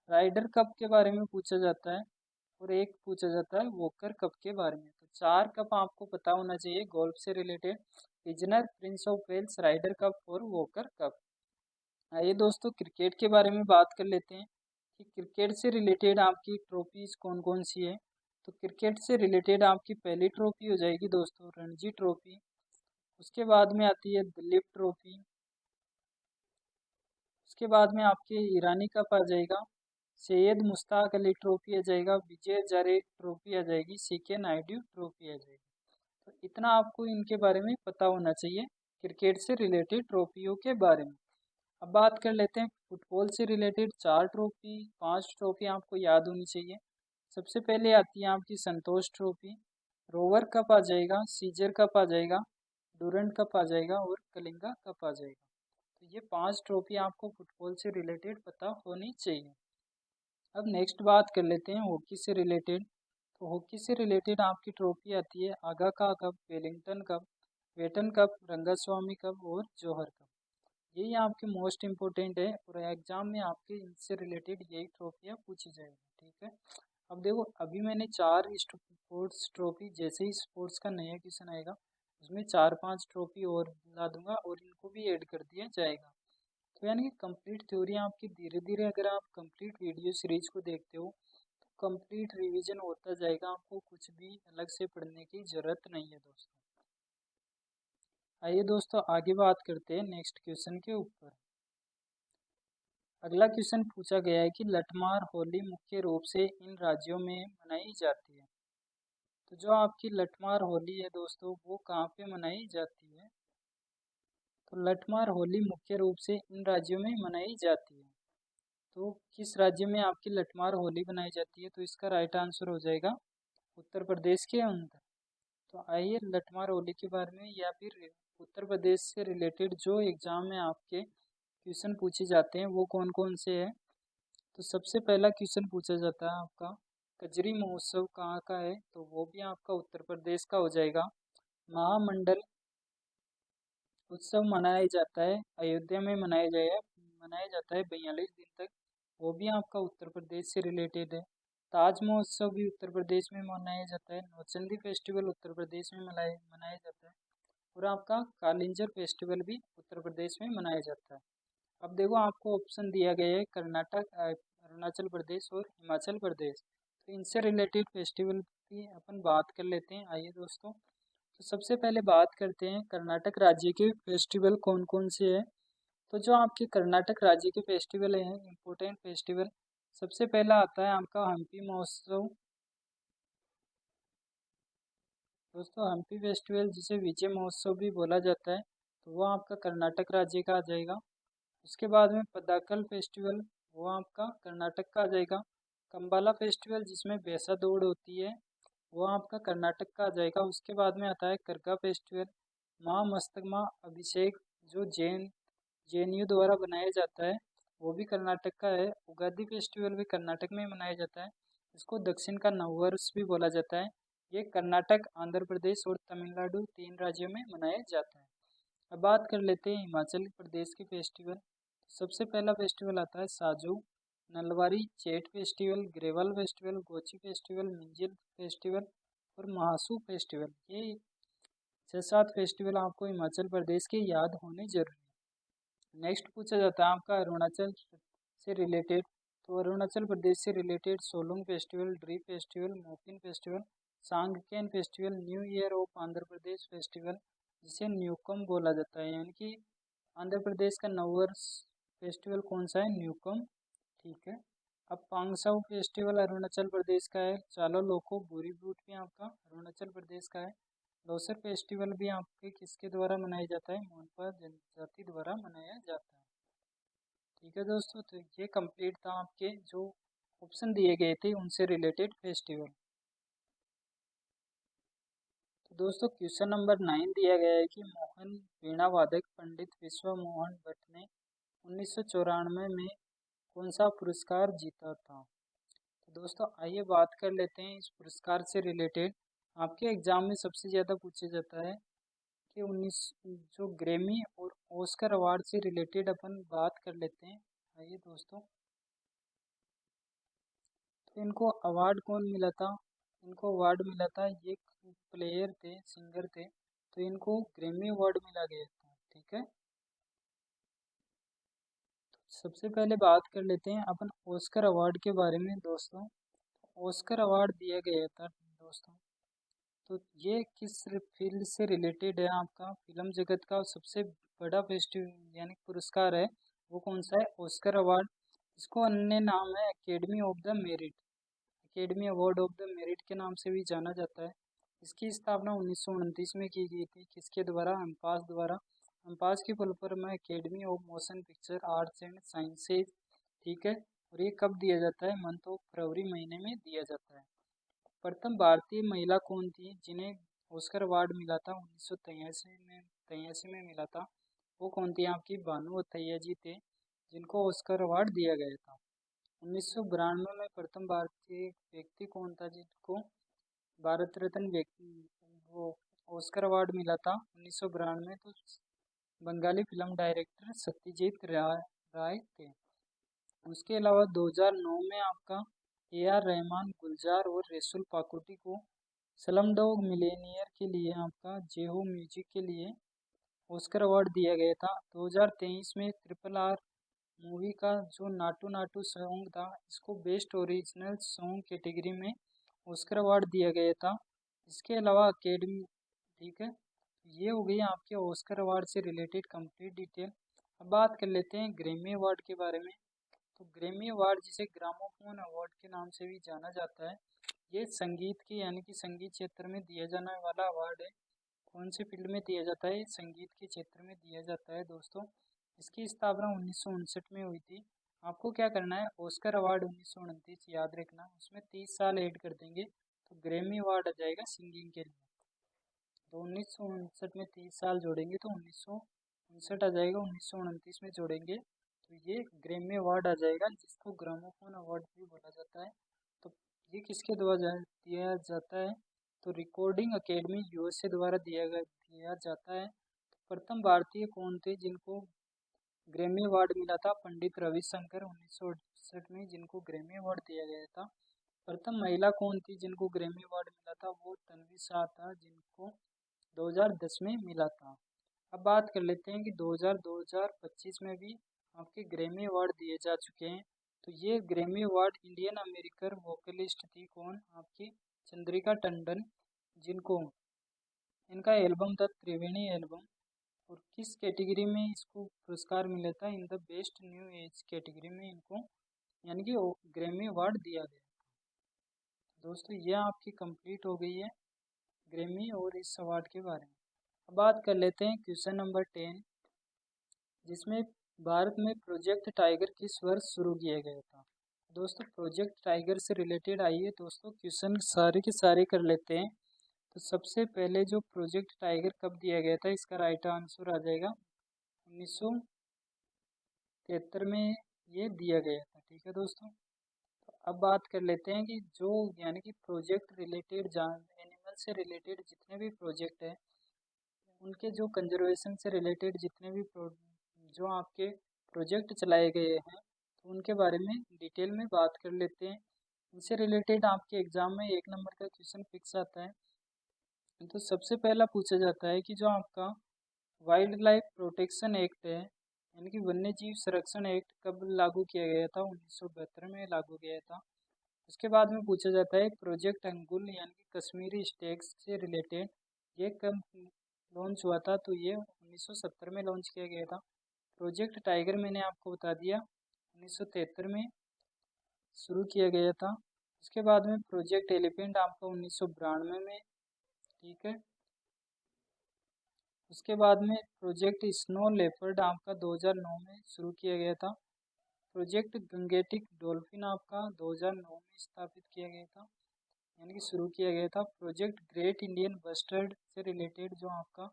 राइडर कप के बारे में पूछा जाता है और एक पूछा जाता है वॉकर कप के बारे में। तो 4 कप आपको पता होना चाहिए गोल्फ से रिलेटेड। विजनर, Prince of Wales, Rider cup और वॉकर कप। आइए दोस्तों क्रिकेट के बारे में बात कर लेते हैं कि क्रिकेट से रिलेटेड आपकी ट्रॉफीज कौन कौन सी है। तो क्रिकेट से रिलेटेड आपकी पहली ट्रॉफी हो जाएगी दोस्तों रणजी ट्रॉफी। उसके बाद में आती है दिलीप ट्रॉफी। उसके बाद में आपके ईरानी कप आ जाएगा, सैयद मुश्ताक अली ट्रॉफी आ जाएगा, विजय हजारे ट्रॉफी आ जाएगी, सीके नायडू ट्रॉफी आ जाएगी। तो इतना आपको इनके बारे में पता होना चाहिए क्रिकेट से रिलेटेड ट्रॉफियों के बारे में। अब बात कर लेते हैं फुटबॉल से रिलेटेड। 4 ट्रॉफी 5 ट्रॉफी आपको याद होनी चाहिए। सबसे पहले आती है आपकी संतोष ट्रॉफी, रोवर कप आ जाएगा, सीजर कप आ जाएगा, डूरंड कप आ जाएगा और कलिंगा कप आ जाएगा। तो ये 5 ट्रॉफी आपको फुटबॉल से रिलेटेड पता होनी चाहिए। अब नेक्स्ट बात कर लेते हैं हॉकी से रिलेटेड। तो हॉकी से रिलेटेड आपकी ट्रॉफी आती है आगा का कप, वेलिंगटन कप, वेटन कप, रंगास्वामी कप और जौहर कप। यही आपके मोस्ट इम्पोर्टेंट है और एग्जाम में आपके इनसे रिलेटेड यही ट्रॉफियाँ पूछी जाएगी। ठीक है। अब देखो अभी मैंने 4 स्पोर्ट्स ट्रॉफी, जैसे ही स्पोर्ट्स का नया क्वेश्चन आएगा उसमें 4-5 ट्रॉफी और ला दूंगा और इनको भी ऐड कर दिया जाएगा। तो यानी कि कंप्लीट थ्योरी आपकी धीरे धीरे अगर आप कंप्लीट वीडियो सीरीज को देखते हो तो कंप्लीट रिवीजन होता जाएगा, आपको कुछ भी अलग से पढ़ने की जरूरत नहीं है दोस्तों। आइए दोस्तों आगे बात करते हैं नेक्स्ट क्वेश्चन के ऊपर। अगला क्वेश्चन पूछा गया है कि लठमार होली मुख्य रूप से इन राज्यों में मनाई जाती है। तो जो आपकी लठमार होली है दोस्तों वो कहाँ पे मनाई जाती है। तो लठमार होली मुख्य रूप से इन राज्यों में मनाई जाती है। तो किस राज्य में आपकी लठमार होली बनाई जाती है। तो इसका राइट आंसर हो जाएगा उत्तर प्रदेश के अंदर। तो आइए लठमार होली के बारे में या फिर उत्तर प्रदेश से रिलेटेड जो एग्जाम में आपके क्वेश्चन पूछे जाते हैं वो कौन कौन से हैं। तो सबसे पहला क्वेश्चन पूछा जाता है आपका कजरी महोत्सव कहाँ का है। तो वो भी आपका उत्तर प्रदेश का हो जाएगा। महामंडल उत्सव मनाया जाता है अयोध्या में मनाया जाता है 42 दिन तक। वो भी आपका उत्तर प्रदेश से रिलेटेड है। ताज महोत्सव भी उत्तर प्रदेश में मनाया जाता है। नौचंदी फेस्टिवल उत्तर प्रदेश में मनाया जाता है। और आपका कालिंजर फेस्टिवल भी उत्तर प्रदेश में मनाया जाता है। अब देखो आपको ऑप्शन दिया गया है कर्नाटक, अरुणाचल प्रदेश और हिमाचल प्रदेश। तो इनसे रिलेटेड फेस्टिवल की अपन बात कर लेते हैं। आइए दोस्तों तो सबसे पहले बात करते हैं कर्नाटक राज्य के फेस्टिवल कौन कौन से हैं। तो जो आपके कर्नाटक राज्य के फेस्टिवल हैं इम्पोर्टेंट फेस्टिवल, सबसे पहला आता है आपका हम्पी महोत्सव। दोस्तों हम्पी फेस्टिवल जिसे विजय महोत्सव भी बोला जाता है तो वो आपका कर्नाटक राज्य का आ जाएगा। उसके बाद में पदाकल फेस्टिवल वो आपका कर्नाटक का आ जाएगा। कंबाला फेस्टिवल जिसमें भैंसा दौड़ होती है वो आपका कर्नाटक का आ जाएगा। उसके बाद में आता है करगा फेस्टिवल, माँ मस्तकमा अभिषेक जो जेएनयू द्वारा बनाया जाता है वो भी कर्नाटक का है। उगादि फेस्टिवल भी कर्नाटक में मनाया जाता है। इसको दक्षिण का नववर्ष भी बोला जाता है। ये कर्नाटक, आंध्र प्रदेश और तमिलनाडु 3 राज्यों में मनाया जाता है। अब बात कर लेते हैं हिमाचल प्रदेश के फेस्टिवल। सबसे पहला फेस्टिवल आता है साजू, नलवारी चेट फेस्टिवल, ग्रेवल फेस्टिवल, गोची फेस्टिवल, मिंजिल फेस्टिवल और महासू फेस्टिवल। ये 6-7 फेस्टिवल आपको हिमाचल प्रदेश के याद होने जरूरी है। नेक्स्ट पूछा जाता है आपका अरुणाचल से रिलेटेड। तो अरुणाचल प्रदेश से related Solung festival, Dree festival, Mopin festival, Sangken festival, new year of Andhra Pradesh festival जिसे न्यूकम बोला जाता है। यानी कि आंध्र प्रदेश का नववर्ष फेस्टिवल कौन सा है, न्यूकम। ठीक है। अब पांगसाउ फेस्टिवल अरुणाचल प्रदेश का है। चालो लोको बुरी ब्रूट भी आपका अरुणाचल प्रदेश का है। लोसर फेस्टिवल भी आपके किसके द्वारा मनाया जाता है, मोनपा जनजाति द्वारा मनाया जाता है। ठीक है दोस्तों तो ये कंप्लीट था आपके जो ऑप्शन दिए गए थे उनसे रिलेटेड फेस्टिवल। तो दोस्तों क्वेश्चन नंबर 9 दिया गया है कि मोहन वीणा वादक पंडित विश्व मोहन भट्ट ने 1994 में कौन सा पुरस्कार जीता था। तो दोस्तों आइए बात कर लेते हैं इस पुरस्कार से रिलेटेड। आपके एग्जाम में सबसे ज़्यादा पूछा जाता है कि 19 जो ग्रैमी और ऑस्कर अवार्ड से रिलेटेड अपन बात कर लेते हैं। आइए दोस्तों तो इनको अवार्ड कौन मिला था। इनको अवार्ड मिला था, ये प्लेयर थे, सिंगर थे। तो इनको ग्रैमी अवार्ड मिला गया था। ठीक है, सबसे पहले बात कर लेते हैं अपन ऑस्कर अवार्ड के बारे में दोस्तों। ऑस्कर अवार्ड दिया गया था दोस्तों, तो ये किस फील्ड से रिलेटेड है? आपका फिल्म जगत का सबसे बड़ा फेस्टिवल यानी पुरस्कार है, वो कौन सा है? Oscar award. इसको अन्य नाम है academy of the merit, academy award of the merit के नाम से भी जाना जाता है। इसकी स्थापना 1929 में की गई थी, किसके द्वारा? एम्पास द्वारा। एम्पास की फुल फॉर्म है academy of motion picture arts and sciences. ठीक है, और ये कब दिया जाता है? मंथ ऑफ फरवरी महीने में दिया जाता है। प्रथम भारतीय महिला कौन थी जिन्हें ऑस्कर अवार्ड मिला था? 1983 में मिला था। वो कौन थी? आपकी भानु अथैया जी थे, जिनको ऑस्कर अवार्ड दिया गया था। 1992 में प्रथम भारतीय व्यक्ति कौन था जिनको भारत रत्न व्यक्ति वो ऑस्कर अवार्ड मिला था 1992 में? तो बंगाली फिल्म डायरेक्टर सत्यजीत राय थे। उसके अलावा 2009 में आपका AR रहमान, गुलजार और रेसुल पाकुटी को स्लम डॉग मिलियनेयर के लिए आपका जेहो म्यूजिक के लिए ऑस्कर अवार्ड दिया गया था। 2023 में RRR मूवी का जो नाटू नाटू सॉन्ग था, इसको बेस्ट ओरिजिनल सॉन्ग कैटेगरी में ऑस्कर अवार्ड दिया गया था। इसके अलावा अकेडमी, ठीक है, ये हो गई आपके ऑस्कर अवार्ड से रिलेटेड कंप्लीट डिटेल। अब बात कर लेते हैं ग्रैमी अवार्ड के बारे में। तो ग्रैमी अवार्ड, जिसे ग्रामोफोन अवार्ड के नाम से भी जाना जाता है, ये संगीत की यानी कि संगीत क्षेत्र में दिया जाने वाला अवार्ड है। कौन से फील्ड में दिया जाता है? संगीत के क्षेत्र में दिया जाता है दोस्तों। इसकी स्थापना 1959 में हुई थी। आपको क्या करना है? ऑस्कर अवार्ड 1929 याद रखना, उसमें 30 साल ऐड कर देंगे तो ग्रैमी अवार्ड आ जाएगा सिंगिंग के लिए। तो 1959 में 30 साल जोड़ेंगे तो 1959 आ जाएगा, 1929 में जोड़ेंगे तो ये ग्रैमी अवार्ड आ जाएगा, जिसको ग्रामोफोन अवार्ड भी बोला जाता है। तो ये किसके द्वारा दिया जाता है? तो रिकॉर्डिंग अकेडमी USA द्वारा दिया जाता है। तो प्रथम भारतीय कौन थे जिनको ग्रैमी अवार्ड मिला था? पंडित रविशंकर 1968 में, जिनको ग्रैमी अवार्ड दिया गया था। प्रथम महिला कौन थी जिनको ग्रैमी अवार्ड मिला था? वो तन्वी शाह था, जिनको 2010 में मिला था। अब बात कर लेते हैं कि 2025 में भी आपके ग्रैमी अवार्ड दिए जा चुके हैं। तो ये Grammy award Indian American vocalist थी कौन? आपकी चंद्रिका टंडन, जिनको इनका एल्बम था त्रिवेणी एल्बम, और किस कैटेगरी में इसको पुरस्कार मिला था? In the best new age category में इनको यानी कि ग्रैमी अवार्ड दिया गया। दोस्तों ये आपकी कंप्लीट हो गई है ग्रैमी और इस अवार्ड के बारे में। अब बात कर लेते हैं क्वेश्चन नंबर 10, जिसमें भारत में प्रोजेक्ट टाइगर किस वर्ष शुरू किया गया था? दोस्तों प्रोजेक्ट टाइगर से रिलेटेड आइए दोस्तों क्वेश्चन सारे के सारे कर लेते हैं। तो सबसे पहले जो प्रोजेक्ट टाइगर कब दिया गया था, इसका राइट आंसर आ जाएगा 1973 में ये दिया गया था। ठीक है दोस्तों, तो अब बात कर लेते हैं कि जो यानी कि प्रोजेक्ट रिलेटेड एनिमल से रिलेटेड जितने भी प्रोजेक्ट हैं, उनके जो कंजर्वेशन से रिलेटेड जितने भी जो आपके प्रोजेक्ट चलाए गए हैं, तो उनके बारे में डिटेल में बात कर लेते हैं। इनसे रिलेटेड आपके एग्जाम में 1 नंबर का क्वेश्चन फिक्स आता है। तो सबसे पहला पूछा जाता है कि जो आपका वाइल्ड लाइफ प्रोटेक्शन एक्ट है यानी कि वन्य जीव संरक्षण एक्ट कब लागू किया गया था? 1972 में लागू किया था। उसके बाद में पूछा जाता है प्रोजेक्ट अंगुल यानी कि कश्मीरी स्टेक्स से रिलेटेड ये कब लॉन्च हुआ था? तो ये 1970 में लॉन्च किया गया था। प्रोजेक्ट टाइगर मैंने आपको बता दिया 1973 में शुरू किया गया था। उसके बाद में प्रोजेक्ट एलिफेंट आपका 1992 में। ठीक है, उसके बाद में प्रोजेक्ट स्नो लेपर्ड आपका 2009 में शुरू किया गया था। प्रोजेक्ट गंगेटिक डॉल्फिन आपका 2009 में स्थापित किया गया था यानी कि शुरू किया गया था। प्रोजेक्ट ग्रेट इंडियन बस्टर्ड से रिलेटेड जो आपका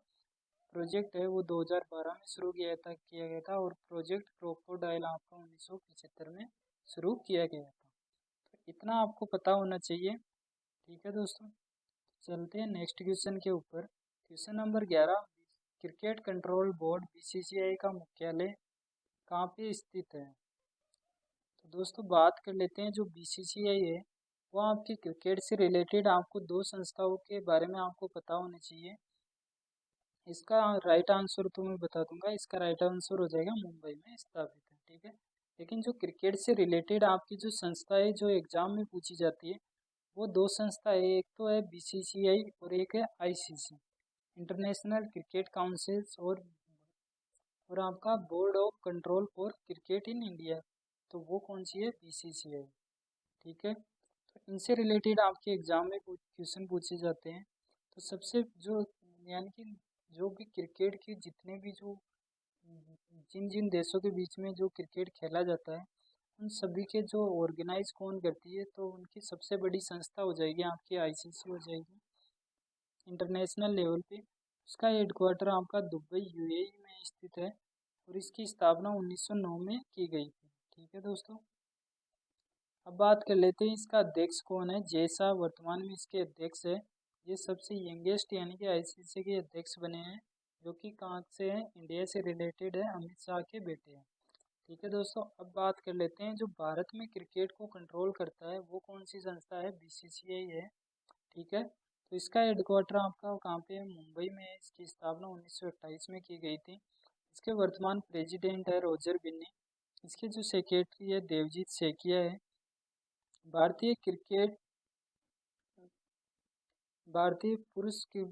प्रोजेक्ट है वो 2012 में शुरू किया गया था। और प्रोजेक्ट क्रोकोडाइल आपका 1975 में शुरू किया गया था। तो इतना आपको पता होना चाहिए। ठीक है दोस्तों, चलते हैं नेक्स्ट क्वेश्चन के ऊपर। Question number 11, cricket control board BCCI का मुख्यालय कहाँ पे स्थित है? तो दोस्तों बात कर लेते हैं जो BCCI है वो आपके क्रिकेट से रिलेटेड आपको दो संस्थाओं के बारे में आपको पता होना चाहिए। इसका राइट आंसर तो मैं बता दूंगा, इसका राइट आंसर हो जाएगा मुंबई में स्थापित है। ठीक है, लेकिन जो क्रिकेट से रिलेटेड आपकी जो संस्था है जो एग्जाम में पूछी जाती है वो दो संस्था है, एक तो है बीसीसीआई और एक है आईसीसी, इंटरनेशनल क्रिकेट काउंसिल्स, और आपका board of control for cricket in India, तो वो कौन सी है, बीसीसीआई। ठीक है, तो इनसे रिलेटेड आपके एग्जाम में क्वेश्चन पूछे जाते हैं। तो सबसे जो यानी कि जो भी क्रिकेट की जितने भी जो जिन जिन देशों के बीच में जो क्रिकेट खेला जाता है उन सभी के जो ऑर्गेनाइज कौन करती है, तो उनकी सबसे बड़ी संस्था हो जाएगी आपकी आईसीसी हो जाएगी इंटरनेशनल लेवल पे। उसका हेडक्वार्टर आपका दुबई यूएई में स्थित है और इसकी स्थापना 1909 में की गई थी। ठीक है दोस्तों, अब बात कर लेते हैं इसका अध्यक्ष कौन है। जैसा वर्तमान में इसके अध्यक्ष है, ये सबसे यंगेस्ट यानी कि आईसीसी के अध्यक्ष बने हैं, जो कि कहाँ से है, इंडिया से रिलेटेड है, अमित शाह के बेटे हैं। ठीक है दोस्तों, अब बात कर लेते हैं जो भारत में क्रिकेट को कंट्रोल करता है वो कौन सी संस्था है, बीसीसीआई है। ठीक है, तो इसका हेडक्वार्टर आपका कहाँ पे है, मुंबई में है। इसकी स्थापना 1928 में की गई थी। इसके वर्तमान प्रेसिडेंट है रॉजर बिन्नी। इसके जो सेक्रेटरी है देवजीत सेकिया है। भारतीय क्रिकेट भारतीय पुरुष की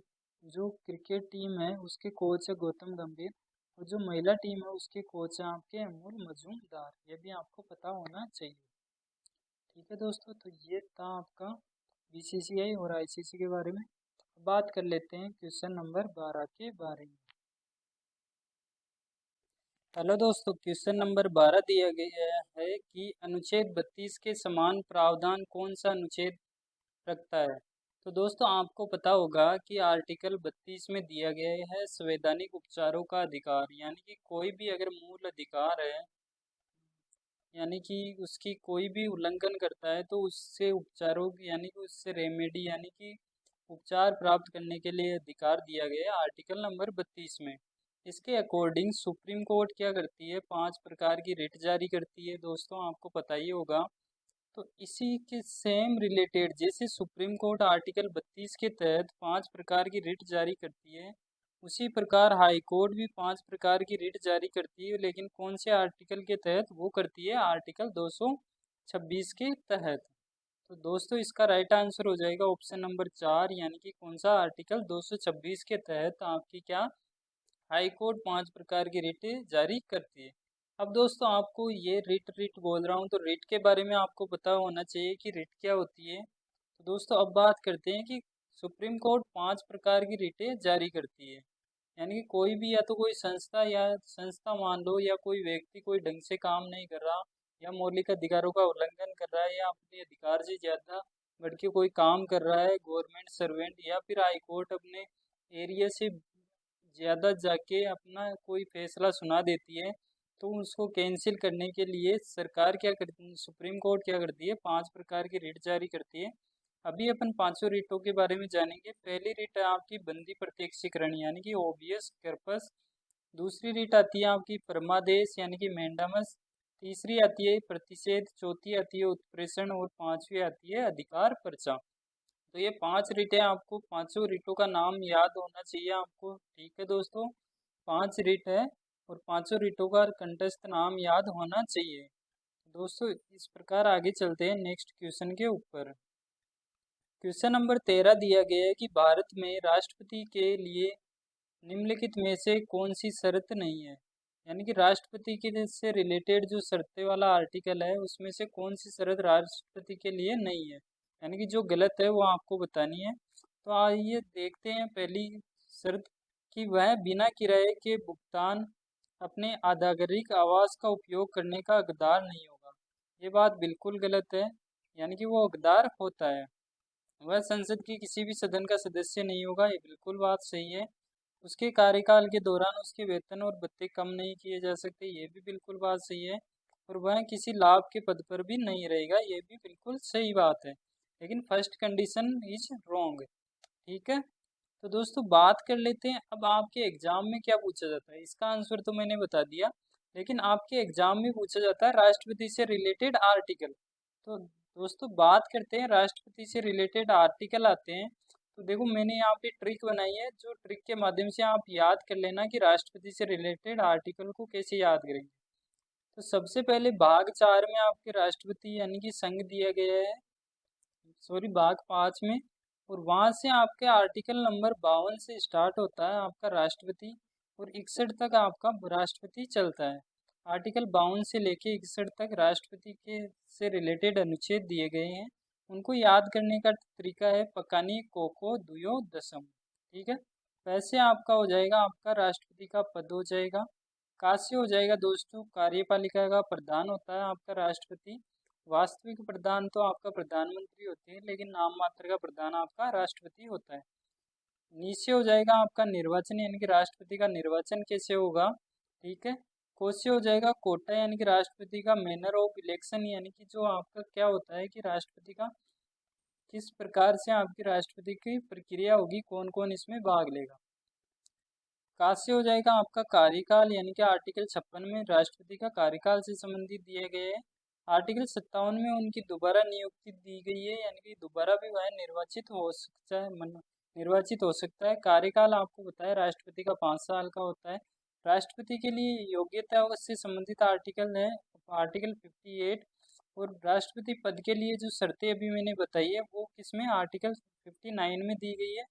जो क्रिकेट टीम है उसके कोच है गौतम गंभीर, और जो महिला टीम है उसके कोच है आपके अमूल मजूमदार, ये भी आपको पता होना चाहिए। ठीक है दोस्तों, तो ये था आपका बीसीसीआई और आईसीसी के बारे में। बात कर लेते हैं क्वेश्चन नंबर 12 के बारे में। हेलो दोस्तों, क्वेश्चन नंबर 12 दिया गया है कि अनुच्छेद 32 के समान प्रावधान कौन सा अनुच्छेद रखता है। तो दोस्तों आपको पता होगा कि आर्टिकल 32 में दिया गया है संवैधानिक उपचारों का अधिकार, यानी कि कोई भी अगर मूल अधिकार है यानी कि उसकी कोई भी उल्लंघन करता है तो उससे उपचारों यानी कि उससे रेमेडी यानी कि उपचार प्राप्त करने के लिए अधिकार दिया गया है आर्टिकल नंबर 32 में। इसके अकॉर्डिंग सुप्रीम कोर्ट क्या करती है, 5 प्रकार की रिट जारी करती है, दोस्तों आपको पता ही होगा। तो इसी के सेम रिलेटेड जैसे सुप्रीम कोर्ट आर्टिकल 32 के तहत 5 प्रकार की रिट जारी करती है, उसी प्रकार हाई कोर्ट भी 5 प्रकार की रिट जारी करती है, लेकिन कौन से आर्टिकल के तहत वो करती है, आर्टिकल 226 के तहत। तो दोस्तों इसका राइट आंसर हो जाएगा ऑप्शन नंबर 4, यानी कि कौन सा, आर्टिकल 226 के तहत आपकी क्या, हाई कोर्ट 5 प्रकार की रिट जारी करती है। अब दोस्तों आपको ये रिट रिट बोल रहा हूँ तो रिट के बारे में आपको पता होना चाहिए कि रिट क्या होती है। तो दोस्तों अब बात करते हैं कि सुप्रीम कोर्ट 5 प्रकार की रिटें जारी करती है, यानी कि कोई भी या तो कोई संस्था या संस्था मान लो या कोई व्यक्ति कोई ढंग से काम नहीं कर रहा या मौलिक अधिकारों का उल्लंघन कर रहा है या अपने अधिकार से ज़्यादा बढ़ के कोई काम कर रहा है, गवर्नमेंट सर्वेंट या फिर हाई कोर्ट अपने एरिया से ज़्यादा जाके अपना कोई फैसला सुना देती है, तो उसको कैंसिल करने के लिए सरकार क्या करती है, सुप्रीम कोर्ट क्या करती है, 5 प्रकार की रिट जारी करती है। अभी अपन पांचों रिटों के बारे में जानेंगे। पहली रिट है आपकी बंदी प्रत्यक्षीकरण यानी कि ओबियस कर्पस। दूसरी रिट आती है आपकी परमादेश यानी कि मैंडामस। तीसरी आती है प्रतिषेध। चौथी आती है उत्प्रेषण और पांचवी आती है अधिकार पर्चा। तो ये 5 रिटें आपको पांचों रिटों का नाम याद होना चाहिए आपको। ठीक है दोस्तों, 5 रिट है और पांचों रिटों का कंठस्थ नाम याद होना चाहिए। दोस्तों इस प्रकार आगे चलते हैं नेक्स्ट क्वेश्चन के ऊपर। क्वेश्चन नंबर 13 दिया गया है कि भारत में राष्ट्रपति के लिए निम्नलिखित में से कौन सी शर्त नहीं है, यानी कि राष्ट्रपति के से रिलेटेड जो शर्तें वाला आर्टिकल है उसमें से कौन सी शर्त राष्ट्रपति के लिए नहीं है, यानी कि जो गलत है वो आपको बतानी है। तो आइए देखते हैं पहली शर्त कि वह बिना किराए के भुगतान अपने आधिकारिक आवास का उपयोग करने का हकदार नहीं होगा। ये बात बिल्कुल गलत है, यानी कि वो हकदार होता है। वह संसद की किसी भी सदन का सदस्य नहीं होगा, ये बिल्कुल बात सही है। उसके कार्यकाल के दौरान उसके वेतन और भत्ते कम नहीं किए जा सकते, ये भी बिल्कुल बात सही है। और वह किसी लाभ के पद पर भी नहीं रहेगा, ये भी बिल्कुल सही बात है। लेकिन फर्स्ट कंडीशन इज रॉन्ग। ठीक है, तो दोस्तों बात कर लेते हैं अब आपके एग्जाम में क्या पूछा जाता है। इसका आंसर तो मैंने बता दिया, लेकिन आपके एग्जाम में पूछा जाता है राष्ट्रपति से रिलेटेड आर्टिकल। तो दोस्तों बात करते हैं राष्ट्रपति से रिलेटेड आर्टिकल आते हैं। तो देखो मैंने यहाँ पे ट्रिक बनाई है, जो ट्रिक के माध्यम से आप याद कर लेना कि राष्ट्रपति से रिलेटेड आर्टिकल को कैसे याद करेंगे। तो सबसे पहले भाग 4 में आपके राष्ट्रपति यानी कि संघ दिया गया है, सॉरी भाग 5 में। और वहाँ से आपके आर्टिकल नंबर 52 से स्टार्ट होता है आपका राष्ट्रपति, और 61 तक आपका राष्ट्रपति चलता है। आर्टिकल 52 से लेके 61 तक राष्ट्रपति के से रिलेटेड अनुच्छेद दिए गए हैं। उनको याद करने का तरीका है पकानी कोको दुयो दसम। ठीक है, वैसे आपका हो जाएगा, आपका राष्ट्रपति का पद हो जाएगा। कास्य हो जाएगा दोस्तों, कार्यपालिका का प्रधान होता है आपका राष्ट्रपति। वास्तविक प्रधान तो आपका प्रधानमंत्री होते हैं, लेकिन नाम मात्र का प्रधान आपका राष्ट्रपति होता है। नीचे हो जाएगा आपका निर्वाचन, यानी कि राष्ट्रपति का निर्वाचन कैसे होगा। ठीक है, कोसे हो जाएगा कोटा, यानी कि राष्ट्रपति का मैनर ऑफ इलेक्शन, यानी कि जो आपका क्या होता है कि राष्ट्रपति का किस प्रकार से आपकी राष्ट्रपति की प्रक्रिया होगी, कौन कौन इसमें भाग लेगा। कास्य हो जाएगा आपका कार्यकाल, यानी कि आर्टिकल 56 में राष्ट्रपति का कार्यकाल से संबंधित दिए गए हैं। आर्टिकल 57 में उनकी दोबारा नियुक्ति दी गई है, यानी कि दोबारा भी वह निर्वाचित हो सकता है, निर्वाचित हो सकता है। कार्यकाल आपको बताया राष्ट्रपति का 5 साल का होता है। राष्ट्रपति के लिए योग्यता से संबंधित आर्टिकल है आर्टिकल 58। और राष्ट्रपति पद के लिए जो शर्तें अभी मैंने बताई है वो किसमें, आर्टिकल 59 में दी गई है।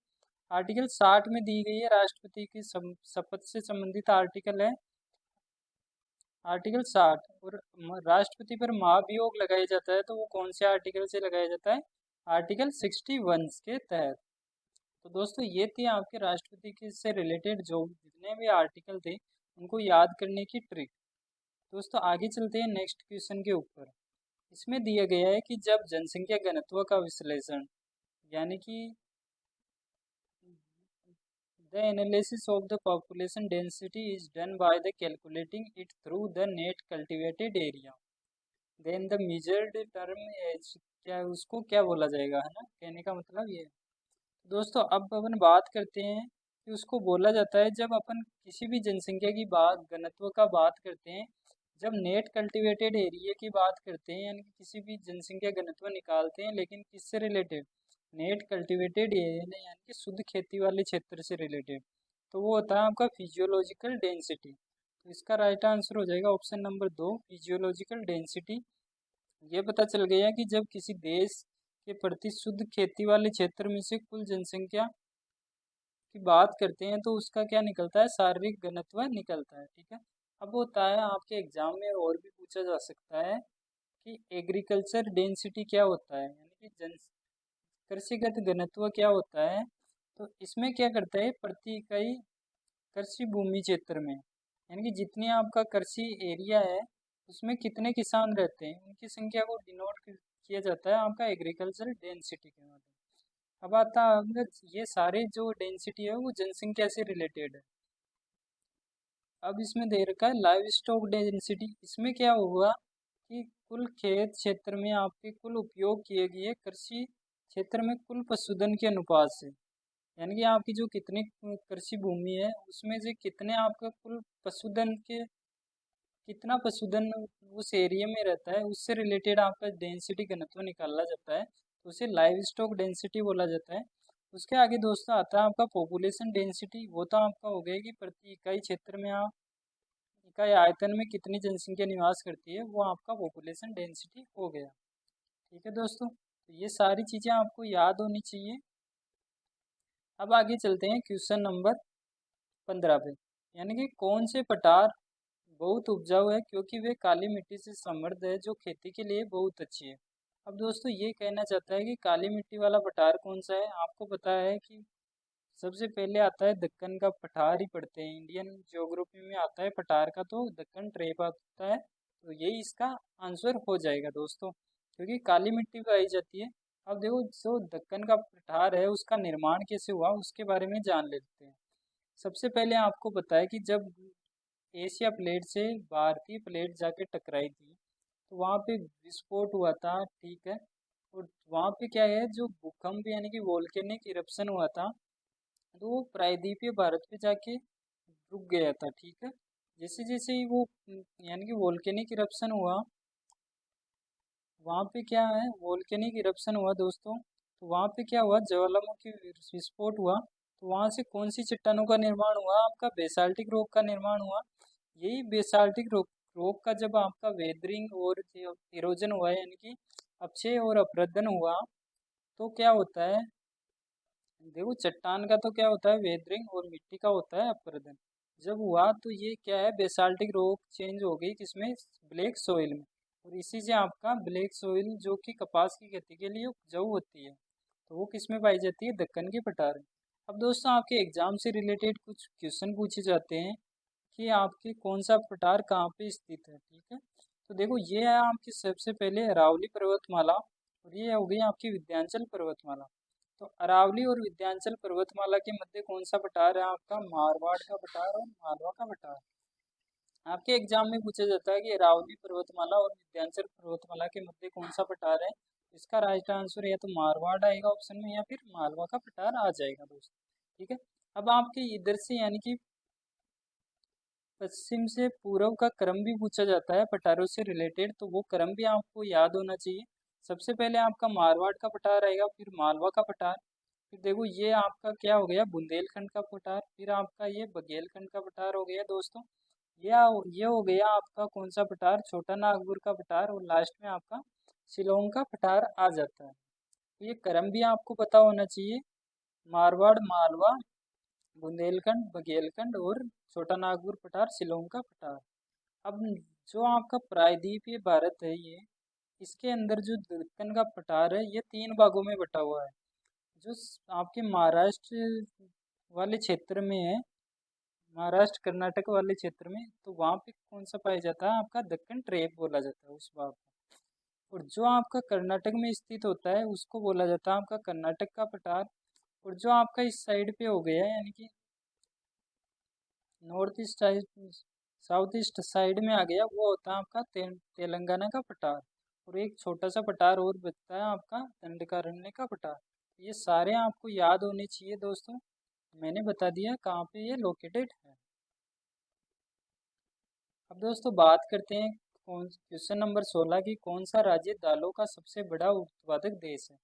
आर्टिकल 60 में दी गई है, राष्ट्रपति की शपथ से संबंधित आर्टिकल है आर्टिकल 60। और राष्ट्रपति पर महाभियोग लगाया जाता है तो वो कौन से आर्टिकल से लगाया जाता है, आर्टिकल 61 के तहत। तो दोस्तों ये थी आपके राष्ट्रपति के से रिलेटेड जो जितने भी आर्टिकल थे उनको याद करने की ट्रिक। दोस्तों आगे चलते हैं नेक्स्ट क्वेश्चन के ऊपर। इसमें दिया गया है कि जब जनसंख्या घनत्व का विश्लेषण, यानी कि the analysis of the population density is done by the calculating it through the net cultivated area, then the measured term is क्या, उसको क्या बोला जाएगा, है ना, कहने का मतलब ये है। दोस्तों अब अपन बात करते हैं कि उसको बोला जाता है जब अपन किसी भी जनसंख्या की बात घनत्व का बात करते हैं, जब नेट कल्टीवेटेड एरिया की बात करते हैं, यानी कि किसी भी जनसंख्या घनत्व निकालते हैं, लेकिन किससे रिलेटेड, नेट कल्टीवेटेड एरिया यानी कि शुद्ध खेती वाले क्षेत्र से रिलेटेड, तो वो होता है आपका फिजियोलॉजिकल डेंसिटी। तो इसका राइट आंसर हो जाएगा ऑप्शन नंबर 2, फिजियोलॉजिकल डेंसिटी। ये पता चल गया कि जब किसी देश के प्रति शुद्ध खेती वाले क्षेत्र में से कुल जनसंख्या की बात करते हैं तो उसका क्या निकलता है, शारीरिक घनत्व निकलता है। ठीक है, अब होता है आपके एग्जाम में और भी पूछा जा सकता है कि एग्रीकल्चर डेंसिटी क्या होता है, यानी कि जन कृषिगत घनत्व क्या होता है। तो इसमें क्या करता है, प्रति इकाई कृषि भूमि क्षेत्र में, यानी कि जितनी आपका कृषि एरिया है उसमें कितने किसान रहते हैं उनकी संख्या को डिनोट किया जाता है आपका एग्रीकल्चर डेंसिटी के माध्यम। अब आता है ये सारे जो डेंसिटी है वो जनसंख्या से रिलेटेड है। अब इसमें दे रखा है लाइव स्टॉक डेंसिटी। इसमें क्या होगा कि कुल खेत क्षेत्र में आपके कुल उपयोग किए गए कृषि क्षेत्र में कुल पशुधन के अनुपात से, यानी कि आपकी जो कितनी कृषि भूमि है उसमें से कितने आपका कुल पशुधन के कितना पशुधन उस एरिया में रहता है उससे रिलेटेड आपका डेंसिटी घनत्व निकाला जाता है, तो उसे लाइव स्टॉक डेंसिटी बोला जाता है। उसके आगे दोस्तों आता है आपका पॉपुलेशन डेंसिटी। वो तो आपका हो गया कि प्रति इकाई क्षेत्र में आप इकाई आयतन में कितनी जनसंख्या निवास करती है, वो आपका पॉपुलेशन डेंसिटी हो गया। ठीक है दोस्तों, तो ये सारी चीज़ें आपको याद होनी चाहिए। अब आगे चलते हैं क्वेश्चन नंबर 15 पे, यानी कि कौन से पठार बहुत उपजाऊ है क्योंकि वे काली मिट्टी से समृद्ध है जो खेती के लिए बहुत अच्छी है। अब दोस्तों ये कहना चाहता है कि काली मिट्टी वाला पठार कौन सा है। आपको पता है कि सबसे पहले आता है दक्कन का पठार ही पढ़ते हैं, इंडियन ज्योग्राफी में आता है पठार का तो दक्कन ट्रेप आता है, तो यही इसका आंसर हो जाएगा दोस्तों, क्योंकि काली मिट्टी पाई जाती है। अब देखो जो दक्कन का पठार है उसका निर्माण कैसे हुआ उसके बारे में जान लेते हैं। सबसे पहले आपको पता है कि जब एशिया प्लेट से भारतीय प्लेट जाके टकराई थी तो वहाँ पे विस्फोट हुआ था। ठीक है, और वहाँ पे क्या है जो भूकंप यानी कि वोल्केनिक इरप्शन हुआ था, तो वो प्रायद्वीपीय भारत पे जाके रुक गया था। ठीक है, जैसे जैसे ही वो यानी कि वोल्केनिक इरप्शन हुआ, वहाँ पे क्या है वोल्केनिक इरप्शन हुआ दोस्तों, तो वहाँ पे क्या हुआ, ज्वालामुखी विस्फोट हुआ, तो वहाँ से कौन सी चट्टानों का निर्माण हुआ, आपका बेसाल्टिक रॉक का निर्माण हुआ। यही बेसाल्टिक रॉक रॉक का जब आपका वेदरिंग और इरोजन हुआ, यानी कि अपक्षय और अपरदन हुआ, तो क्या होता है, देखो चट्टान का तो क्या होता है वेदरिंग, और मिट्टी का होता है अपरदन। जब हुआ तो ये क्या है, बेसाल्टिक रॉक चेंज हो गई किसमें, ब्लैक सोइल में। और इसी से आपका ब्लैक सोइल जो कि कपास की खेती के लिए उपजाऊ होती है, तो वो किस में पाई जाती है, दक्कन के पठार में। अब दोस्तों आपके एग्जाम से रिलेटेड कुछ क्वेश्चन पूछे जाते हैं कि आपके कौन सा पठार कहाँ पे स्थित है, ठीक है। तो देखो ये है आपकी सबसे पहले अरावली पर्वतमाला, और ये हो गई आपकी विंध्याचल पर्वतमाला। तो अरावली और विंध्याचल पर्वतमाला के मध्य कौन सा पठार है, आपका मारवाड़ का पठार और मालवा का पठार। आपके एग्जाम में पूछा जाता है कि अरावली पर्वतमाला और विंध्याचल पर्वतमाला के मध्य कौन सा पठार है। इसका राइट आंसर या तो मारवाड़ आएगा ऑप्शन में, या फिर मालवा का पठार आ जाएगा दोस्तों, ठीक है। अब आपके इधर से यानी कि पश्चिम से पूर्व का क्रम भी पूछा जाता है पठारों से रिलेटेड, तो वो क्रम भी आपको याद होना चाहिए। सबसे पहले आपका मारवाड़ का पठार आएगा, फिर मालवा का पठार, फिर देखो ये आपका क्या हो गया, बुंदेलखंड का पठार, फिर आपका ये बघेलखंड का पठार हो गया दोस्तों। ये हो गया आपका कौन सा पठार, छोटा नागपुर का पठार, और लास्ट में आपका शिलोंग का पठार आ जाता है। तो ये क्रम भी आपको पता होना चाहिए, मारवाड़, मालवा, बुंदेलखंड, बघेलखंड और छोटा नागपुर पठार, शिलोंग का पठार। अब जो आपका प्रायद्वीपीय भारत है ये, इसके अंदर जो दक्कन का पठार है ये 3 भागों में बटा हुआ है। जो आपके महाराष्ट्र वाले क्षेत्र में है, महाराष्ट्र कर्नाटक वाले क्षेत्र में, तो वहाँ पे कौन सा पाया जाता है, आपका दक्कन ट्रेप बोला जाता है उस भाग को। और जो आपका कर्नाटक में स्थित होता है उसको बोला जाता है आपका कर्नाटक का पठार। और जो आपका इस साइड पे हो गया है, यानी कि north east side, south east side में आ गया, वो होता है आपका तेलंगाना का पठार। और एक छोटा सा पठार और बचता है आपका दंडकारण्य का पठार। ये सारे आपको याद होने चाहिए दोस्तों, मैंने बता दिया कहाँ पे ये लोकेटेड है। अब दोस्तों बात करते हैं कौन क्वेश्चन नंबर 16 की, कौन सा राज्य दालों का सबसे बड़ा उत्पादक देश है।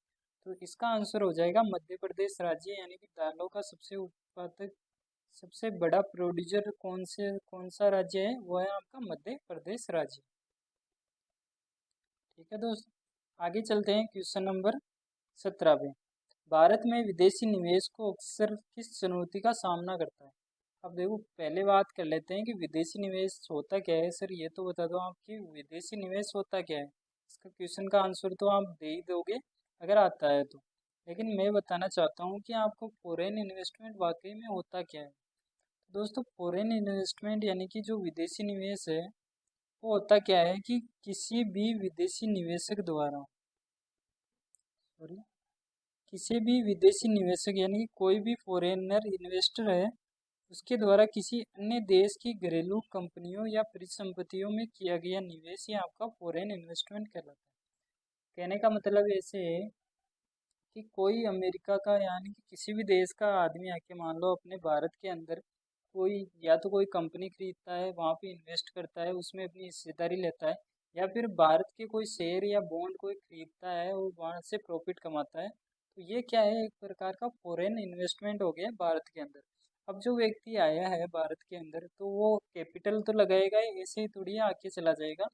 तो इसका आंसर हो जाएगा मध्य प्रदेश राज्य, यानी कि दालों का सबसे उत्पादक, सबसे बड़ा प्रोड्यूसर कौन सा राज्य है, वो है आपका मध्य प्रदेश राज्य, ठीक है दोस्तों। आगे चलते हैं क्वेश्चन नंबर 17 पे, भारत में विदेशी निवेश को अक्सर किस चुनौती का सामना करता है। अब देखो पहले बात कर लेते हैं कि विदेशी निवेश होता क्या है, सर ये तो बता दो आपकी विदेशी निवेश होता क्या है। इसका क्वेश्चन का आंसर तो आप दे ही दोगे अगर आता है तो, लेकिन मैं बताना चाहता हूँ कि आपको फॉरेन इन्वेस्टमेंट वाकई में होता क्या है। तो दोस्तों फॉरेन इन्वेस्टमेंट यानी कि जो विदेशी निवेश है, वो होता क्या है कि किसी भी विदेशी निवेशक द्वारा, सॉरी, किसी भी विदेशी निवेशक यानी कि कोई भी फॉरेनर इन्वेस्टर है, उसके द्वारा किसी अन्य देश की घरेलू कंपनियों या परिसंपत्तियों में किया गया निवेश ही आपका फॉरेन इन्वेस्टमेंट कहलाता है। कहने का मतलब ऐसे है कि कोई अमेरिका का यानी कि किसी भी देश का आदमी आके मान लो अपने भारत के अंदर कोई, या तो कोई कंपनी खरीदता है वहाँ पे इन्वेस्ट करता है, उसमें अपनी हिस्सेदारी लेता है, या फिर भारत के कोई शेयर या बॉन्ड कोई खरीदता है और वहाँ से प्रॉफिट कमाता है, तो ये क्या है, एक प्रकार का फॉरेन इन्वेस्टमेंट हो गया भारत के अंदर। अब जो व्यक्ति आया है भारत के अंदर तो वो कैपिटल तो लगाएगा ही, ऐसे ही थोड़ी आके चला जाएगा।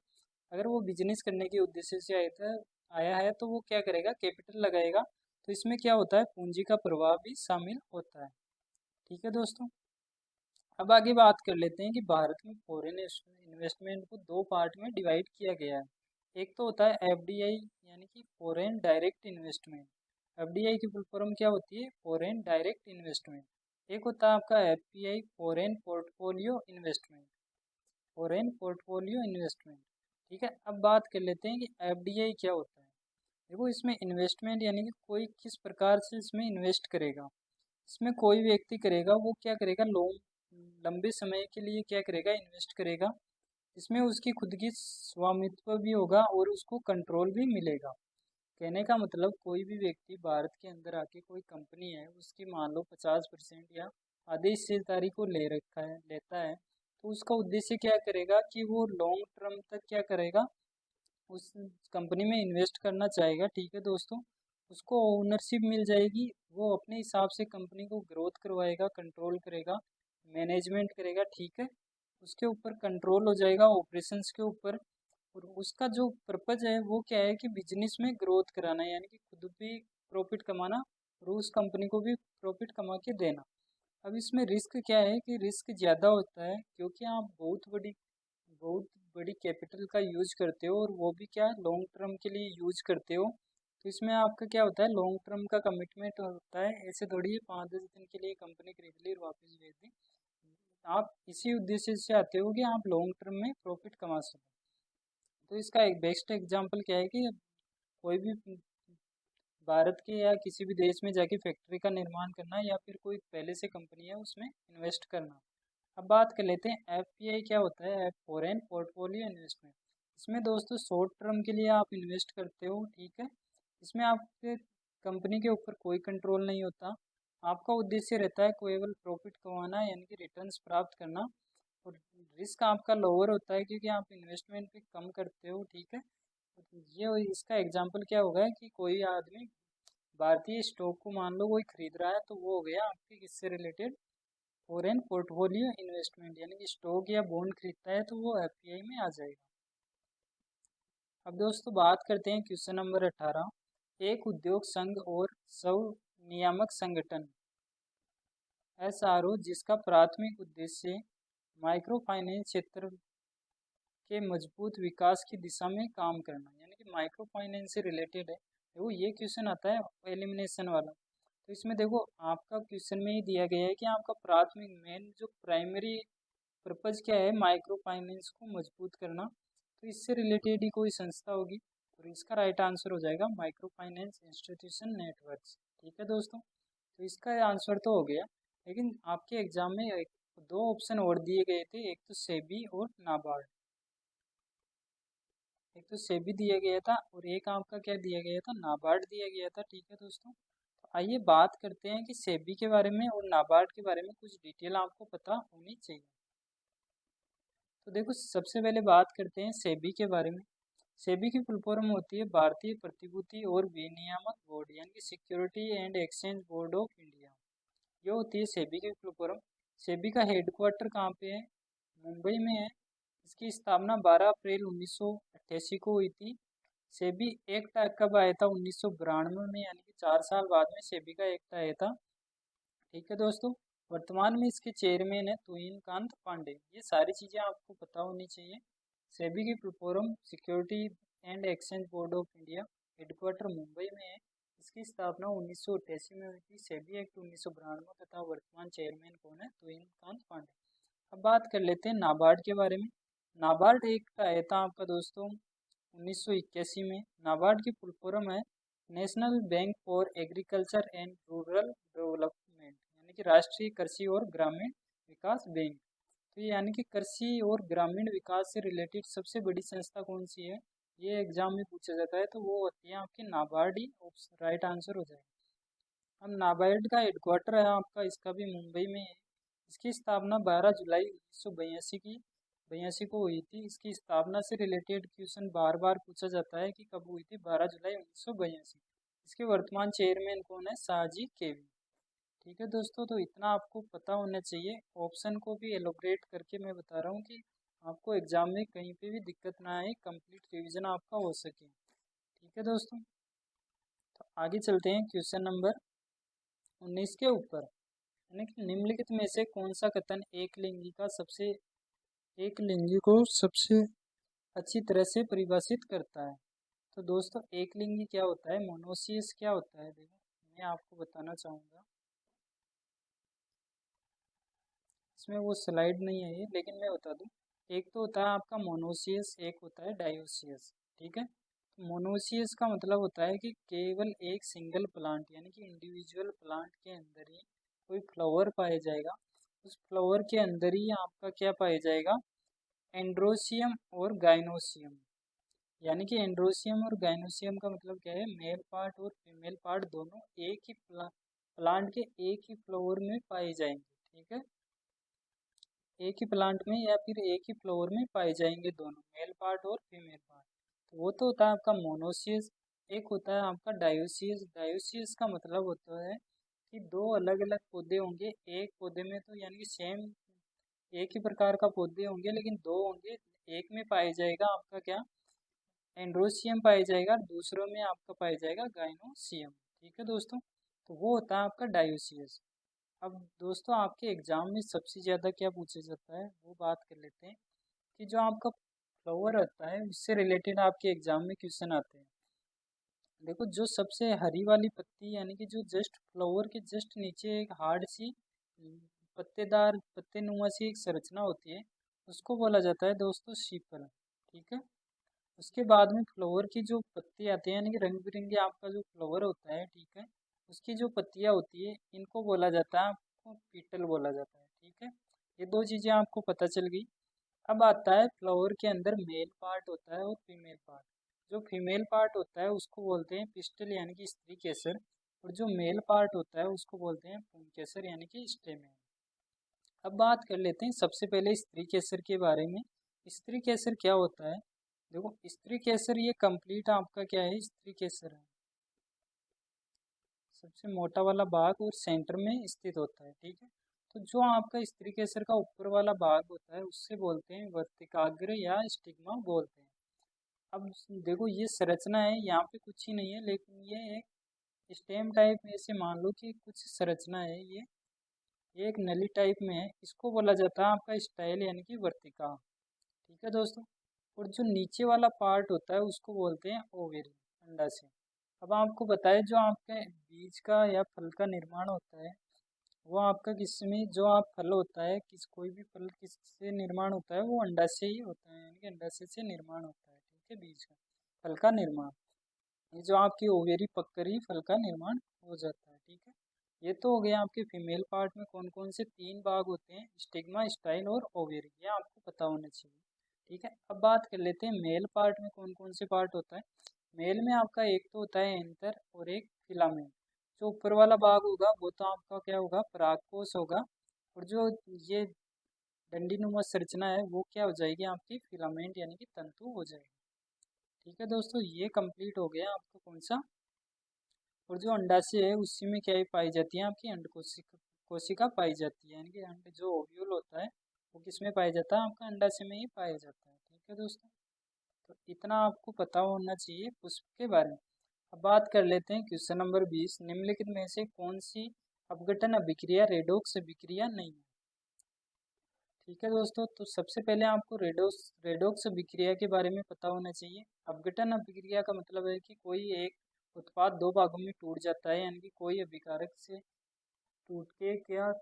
अगर वो बिजनेस करने के उद्देश्य से आया है तो वो क्या करेगा, कैपिटल लगाएगा। तो इसमें क्या होता है, पूंजी का प्रवाह भी शामिल होता है, ठीक है दोस्तों। अब आगे बात कर लेते हैं कि भारत में फॉरेन इन्वेस्टमेंट को 2 पार्ट में डिवाइड किया गया है। एक तो होता है एफडीआई, यानी कि फॉरेन डायरेक्ट इन्वेस्टमेंट। एफडीआई की फुल फॉर्म क्या होती है, फॉरेन डायरेक्ट इन्वेस्टमेंट। एक होता है आपका FPI, foreign portfolio investment, foreign portfolio investment, ठीक है। अब बात कर लेते हैं कि एफडीआई क्या होता है। देखो इसमें इन्वेस्टमेंट यानी कि कोई किस प्रकार से इसमें इन्वेस्ट करेगा, इसमें कोई व्यक्ति करेगा वो क्या करेगा, लंबे समय के लिए क्या करेगा, इन्वेस्ट करेगा। इसमें उसकी खुद की स्वामित्व भी होगा और उसको कंट्रोल भी मिलेगा। कहने का मतलब कोई भी व्यक्ति भारत के अंदर आके कोई कंपनी है उसकी मान लो 50% या आधी हिस्सेदारी को ले रखा है, लेता है, तो उसका उद्देश्य क्या करेगा कि वो लॉन्ग टर्म तक क्या करेगा, उस कंपनी में इन्वेस्ट करना चाहेगा, ठीक है दोस्तों। उसको ओनरशिप मिल जाएगी, वो अपने हिसाब से कंपनी को ग्रोथ करवाएगा, कंट्रोल करेगा, मैनेजमेंट करेगा, ठीक है। उसके ऊपर कंट्रोल हो जाएगा ऑपरेशंस के ऊपर। और उसका जो पर्पज है वो क्या है कि बिजनेस में ग्रोथ कराना है, यानी कि खुद भी प्रॉफिट कमाना और उस कंपनी को भी प्रॉफिट कमा के देना। अब इसमें रिस्क क्या है कि रिस्क ज़्यादा होता है, क्योंकि आप बहुत बड़ी कैपिटल का यूज करते हो, और वो भी क्या लॉन्ग टर्म के लिए यूज करते हो। तो इसमें आपका क्या होता है, लॉन्ग टर्म का कमिटमेंट होता है। ऐसे थोड़ी है 5-10 दिन के लिए कंपनी खरीद ली और वापस भेज दी। आप इसी उद्देश्य से आते हो कि आप लॉन्ग टर्म में प्रॉफिट कमा सको। तो इसका एक बेस्ट एग्जांपल क्या है कि कोई भी भारत के या किसी भी देश में जाके फैक्ट्री का निर्माण करना, या फिर कोई पहले से कंपनी है उसमें इन्वेस्ट करना। अब बात कर लेते हैं एफपीआई क्या होता है, फॉरेन पोर्टफोलियो इन्वेस्टमेंट। इसमें दोस्तों शॉर्ट टर्म के लिए आप इन्वेस्ट करते हो, ठीक है। इसमें आपके कंपनी के ऊपर कोई कंट्रोल नहीं होता। आपका उद्देश्य रहता है केवल प्रॉफिट कमाना, यानी कि रिटर्न्स प्राप्त करना। और रिस्क आपका लोअर होता है क्योंकि आप इन्वेस्टमेंट भी कम करते हो, ठीक है। ये इसका एग्जांपल क्या होगा कि कोई आदमी भारतीय स्टॉक को मान लो कोई खरीद रहा है, तो वो हो गया आपके किससे रिलेटेड, फॉरेन पोर्टफोलियो इन्वेस्टमेंट, यानी कि स्टॉक या बॉन्ड खरीदता है तो वो एफपीआई में आ जाएगा। अब दोस्तों बात करते हैं क्वेश्चन नंबर 18। एक उद्योग संघ और स्व नियामक संगठन एसआरओ जिसका प्राथमिक उद्देश्य माइक्रो फाइनेंस क्षेत्र के मजबूत विकास की दिशा में काम करना, यानी कि माइक्रो फाइनेंस से रिलेटेड है। देखो ये क्वेश्चन आता है एलिमिनेशन वाला। तो इसमें देखो आपका क्वेश्चन में ही दिया गया है कि आपका प्राथमिक मेन जो प्राइमरी पर्पज क्या है, माइक्रो फाइनेंस को मजबूत करना। तो इससे रिलेटेड ही कोई संस्था होगी, और इसका राइट आंसर हो जाएगा माइक्रो फाइनेंस इंस्टीट्यूशन नेटवर्क्स, ठीक है दोस्तों। तो इसका आंसर तो हो गया, लेकिन आपके एग्जाम में दो ऑप्शन और दिए गए थे, एक तो सेबी और नाबार्ड। एक तो सेबी दिया गया था और एक आपका क्या दिया गया था, नाबार्ड दिया गया था, ठीक है दोस्तों। तो आइए बात करते हैं कि सेबी के बारे में और नाबार्ड के बारे में कुछ डिटेल आपको पता होनी चाहिए। तो देखो सबसे पहले बात करते हैं सेबी के बारे में। सेबी की फुल फॉर्म होती है भारतीय प्रतिभूति और विनियामक बोर्ड, यानी कि security and exchange board of India. ये होती है सेबी की फुल फॉर्म। सेबी का हेडक्वार्टर कहाँ पे है, मुंबई में है। इसकी स्थापना 12 अप्रैल 1988 को हुई थी। सेबी एक्ट कब आया था, 1992 में, यानी कि 4 साल बाद में सेबी का एक्ट आया था, ठीक है दोस्तों। वर्तमान में इसके चेयरमैन है तुहिन कांत पांडे। ये सारी चीज़ें आपको पता होनी चाहिए। सेबी की full form security and exchange board of India, headquarter Mumbai में है। इसकी स्थापना 1988 में हुई थी। सेबी एक्ट 1992 तथा वर्तमान चेयरमैन कौन है, तुहिन कांत पांडे। अब बात कर लेते हैं नाबार्ड के बारे में। नाबार्ड एक्ट आया था आपका दोस्तों 1981 में। नाबार्ड की फुल फॉर्म है national bank for agriculture and rural development, यानी कि राष्ट्रीय कृषि और ग्रामीण विकास बैंक। तो ये यानी कि कृषि और ग्रामीण विकास से रिलेटेड सबसे बड़ी संस्था कौन सी है, ये एग्जाम में पूछा जाता है, तो वो होती है आपकी नाबार्ड ही राइट आंसर हो जाएगा। अब नाबार्ड का हेडक्वार्टर है आपका, इसका भी मुंबई में है। इसकी स्थापना 12 जुलाई 1982 को हुई थी। इसकी स्थापना से रिलेटेड क्वेश्चन बार बार पूछा जाता है कि कब हुई थी, 12 जुलाई 1982। इसके वर्तमान चेयरमैन कौन है, साजी केवी, ठीक है दोस्तों। तो इतना आपको पता होना चाहिए। ऑप्शन को भी एलोबरेट करके मैं बता रहा हूँ कि आपको एग्जाम में कहीं पे भी दिक्कत ना आए, कंप्लीट रिवीजन आपका हो सके, ठीक है दोस्तों। तो आगे चलते हैं क्वेश्चन नंबर 19 के ऊपर, यानी कि निम्नलिखित में से कौन सा कथन एक लिंगी को सबसे अच्छी तरह से परिभाषित करता है। तो दोस्तों एक लिंगी क्या होता है, मोनोसियस क्या होता है, देखो मैं आपको बताना चाहूँगा। इसमें वो स्लाइड नहीं है ये, लेकिन मैं बता दूँ। एक तो होता है आपका मोनोसियस, एक होता है डायोसियस, ठीक है। मोनोसियस का मतलब होता है कि केवल एक सिंगल प्लांट, यानी कि इंडिविजुअल प्लांट के अंदर ही कोई फ्लावर पाया जाएगा। उस फ्लावर के अंदर ही आपका क्या पाया जाएगा, एंड्रोसियम और गाइनोसियम। यानी कि एंड्रोसियम और गाइनोसियम का मतलब क्या है, मेल पार्ट और फीमेल पार्ट दोनों एक ही प्लांट के एक ही फ्लावर में पाए जाएंगे, ठीक है। एक ही प्लांट में या फिर एक ही फ्लावर में पाए जाएंगे दोनों, मेल पार्ट और फीमेल पार्ट। तो वो तो होता है आपका मोनोसियस। एक होता है आपका डायोसियस। डायोसियस का मतलब होता है कि दो अलग अलग पौधे होंगे एक पौधे में, तो यानी कि सेम एक ही प्रकार का पौधे होंगे लेकिन दो होंगे। एक में पाया जाएगा आपका क्या, एंड्रोसियम पाया जाएगा, दूसरों में आपका पाया जाएगा गाइनोसियम। ठीक है दोस्तों, तो वो होता है आपका डायोसियस। अब दोस्तों आपके एग्जाम में सबसे ज़्यादा क्या पूछा जाता है वो बात कर लेते हैं, कि जो आपका फ्लावर आता है उससे रिलेटेड आपके एग्जाम में क्वेश्चन आते हैं। देखो जो सबसे हरी वाली पत्ती यानी कि जो जस्ट फ्लावर के जस्ट नीचे एक हार्ड सी पत्तेदार पत्तेनुमा सी एक संरचना होती है, उसको बोला जाता है दोस्तों सीपल। ठीक है, उसके बाद में फ्लावर की जो पत्ती आती है यानी कि रंग बिरंगे आपका जो फ्लावर होता है, ठीक है, उसकी जो पत्तियां होती है इनको बोला जाता है आपको पीटल बोला जाता है। ठीक है, ये दो चीजें आपको पता चल गई। अब आता है फ्लावर के अंदर मेल पार्ट होता है और फीमेल पार्ट। जो फीमेल पार्ट होता है उसको बोलते हैं पिस्टल यानी कि स्त्री केसर, और जो मेल पार्ट होता है उसको बोलते हैं पुंकेसर यानी कि स्टेमेन। अब बात कर लेते हैं सबसे पहले स्त्री केसर के बारे में। स्त्री केसर क्या होता है, देखो स्त्री केसर ये कंप्लीट आपका क्या है, स्त्री केसर है, सबसे मोटा वाला भाग और सेंटर में स्थित होता है। ठीक है, तो जो आपका स्त्री केसर का ऊपर वाला भाग होता है उससे बोलते हैं वर्तिकाग्र या स्टिग्मा बोलते हैं। अब देखो ये संरचना है, यहाँ पे कुछ ही नहीं है लेकिन ये एक स्टेम टाइप में से मान लो कि कुछ संरचना है, ये एक नली टाइप में है, इसको बोला जाता है आपका स्टाइल यानी कि वर्तिका। ठीक है दोस्तों, और जो नीचे वाला पार्ट होता है उसको बोलते हैं ओवेरी, अंडाशय। अब आपको बताएं जो आपके बीज का या फल का निर्माण होता है वो आपका किसमें, जो आप फल होता है किस कोई भी फल किससे निर्माण होता है, वो अंडाशय ही होता है, यानी कि अंडाशय से निर्माण होता है। ठीक है, बीज का फल का निर्माण, ये जो आपकी ओवेरी पककर ही फल का निर्माण हो जाता है। ठीक है, ये तो हो गया आपके फीमेल पार्ट में कौन कौन से तीन भाग होते हैं, स्टिग्मा, स्टाइल और ओवेरी, ये आपको पता होना चाहिए। ठीक है, अब बात कर लेते हैं मेल पार्ट में कौन कौन से पार्ट होता है। मेल में आपका एक तो होता है एंथर और एक फिलामेंट। जो ऊपर वाला भाग होगा वो तो आपका क्या होगा, परागकोश होगा, और जो ये डंडी नुमा संरचना है वो क्या हो जाएगी आपकी, फिलामेंट यानी कि तंतु हो जाएगी। ठीक है दोस्तों, ये कंप्लीट हो गया आपका कौन सा, और जो अंडाशय है उसी में क्या पाई जाती है आपकी अंड कोशिका, कोशिका पाई जाती है, यानी कि अंड जो ओव्यूल होता है वो किस में पाया जाता है, आपका अंडाशय में ही पाया जाता है। ठीक है दोस्तों, तो इतना आपको पता होना चाहिए पुष्प के बारे में। अब बात कर लेते हैं क्वेश्चन नंबर 20, निम्नलिखित में से कौन सी अपघटन अभिक्रिया रेडोक्स अभिक्रिया नहीं है। ठीक है दोस्तों, तो सबसे पहले आपको रेडोक्स अभिक्रिया के बारे में पता होना चाहिए। अपघटन अभिक्रिया का मतलब है कि कोई एक उत्पाद दो भागों में टूट जाता है, यानी कि कोई अभिकारक से टूट के क्या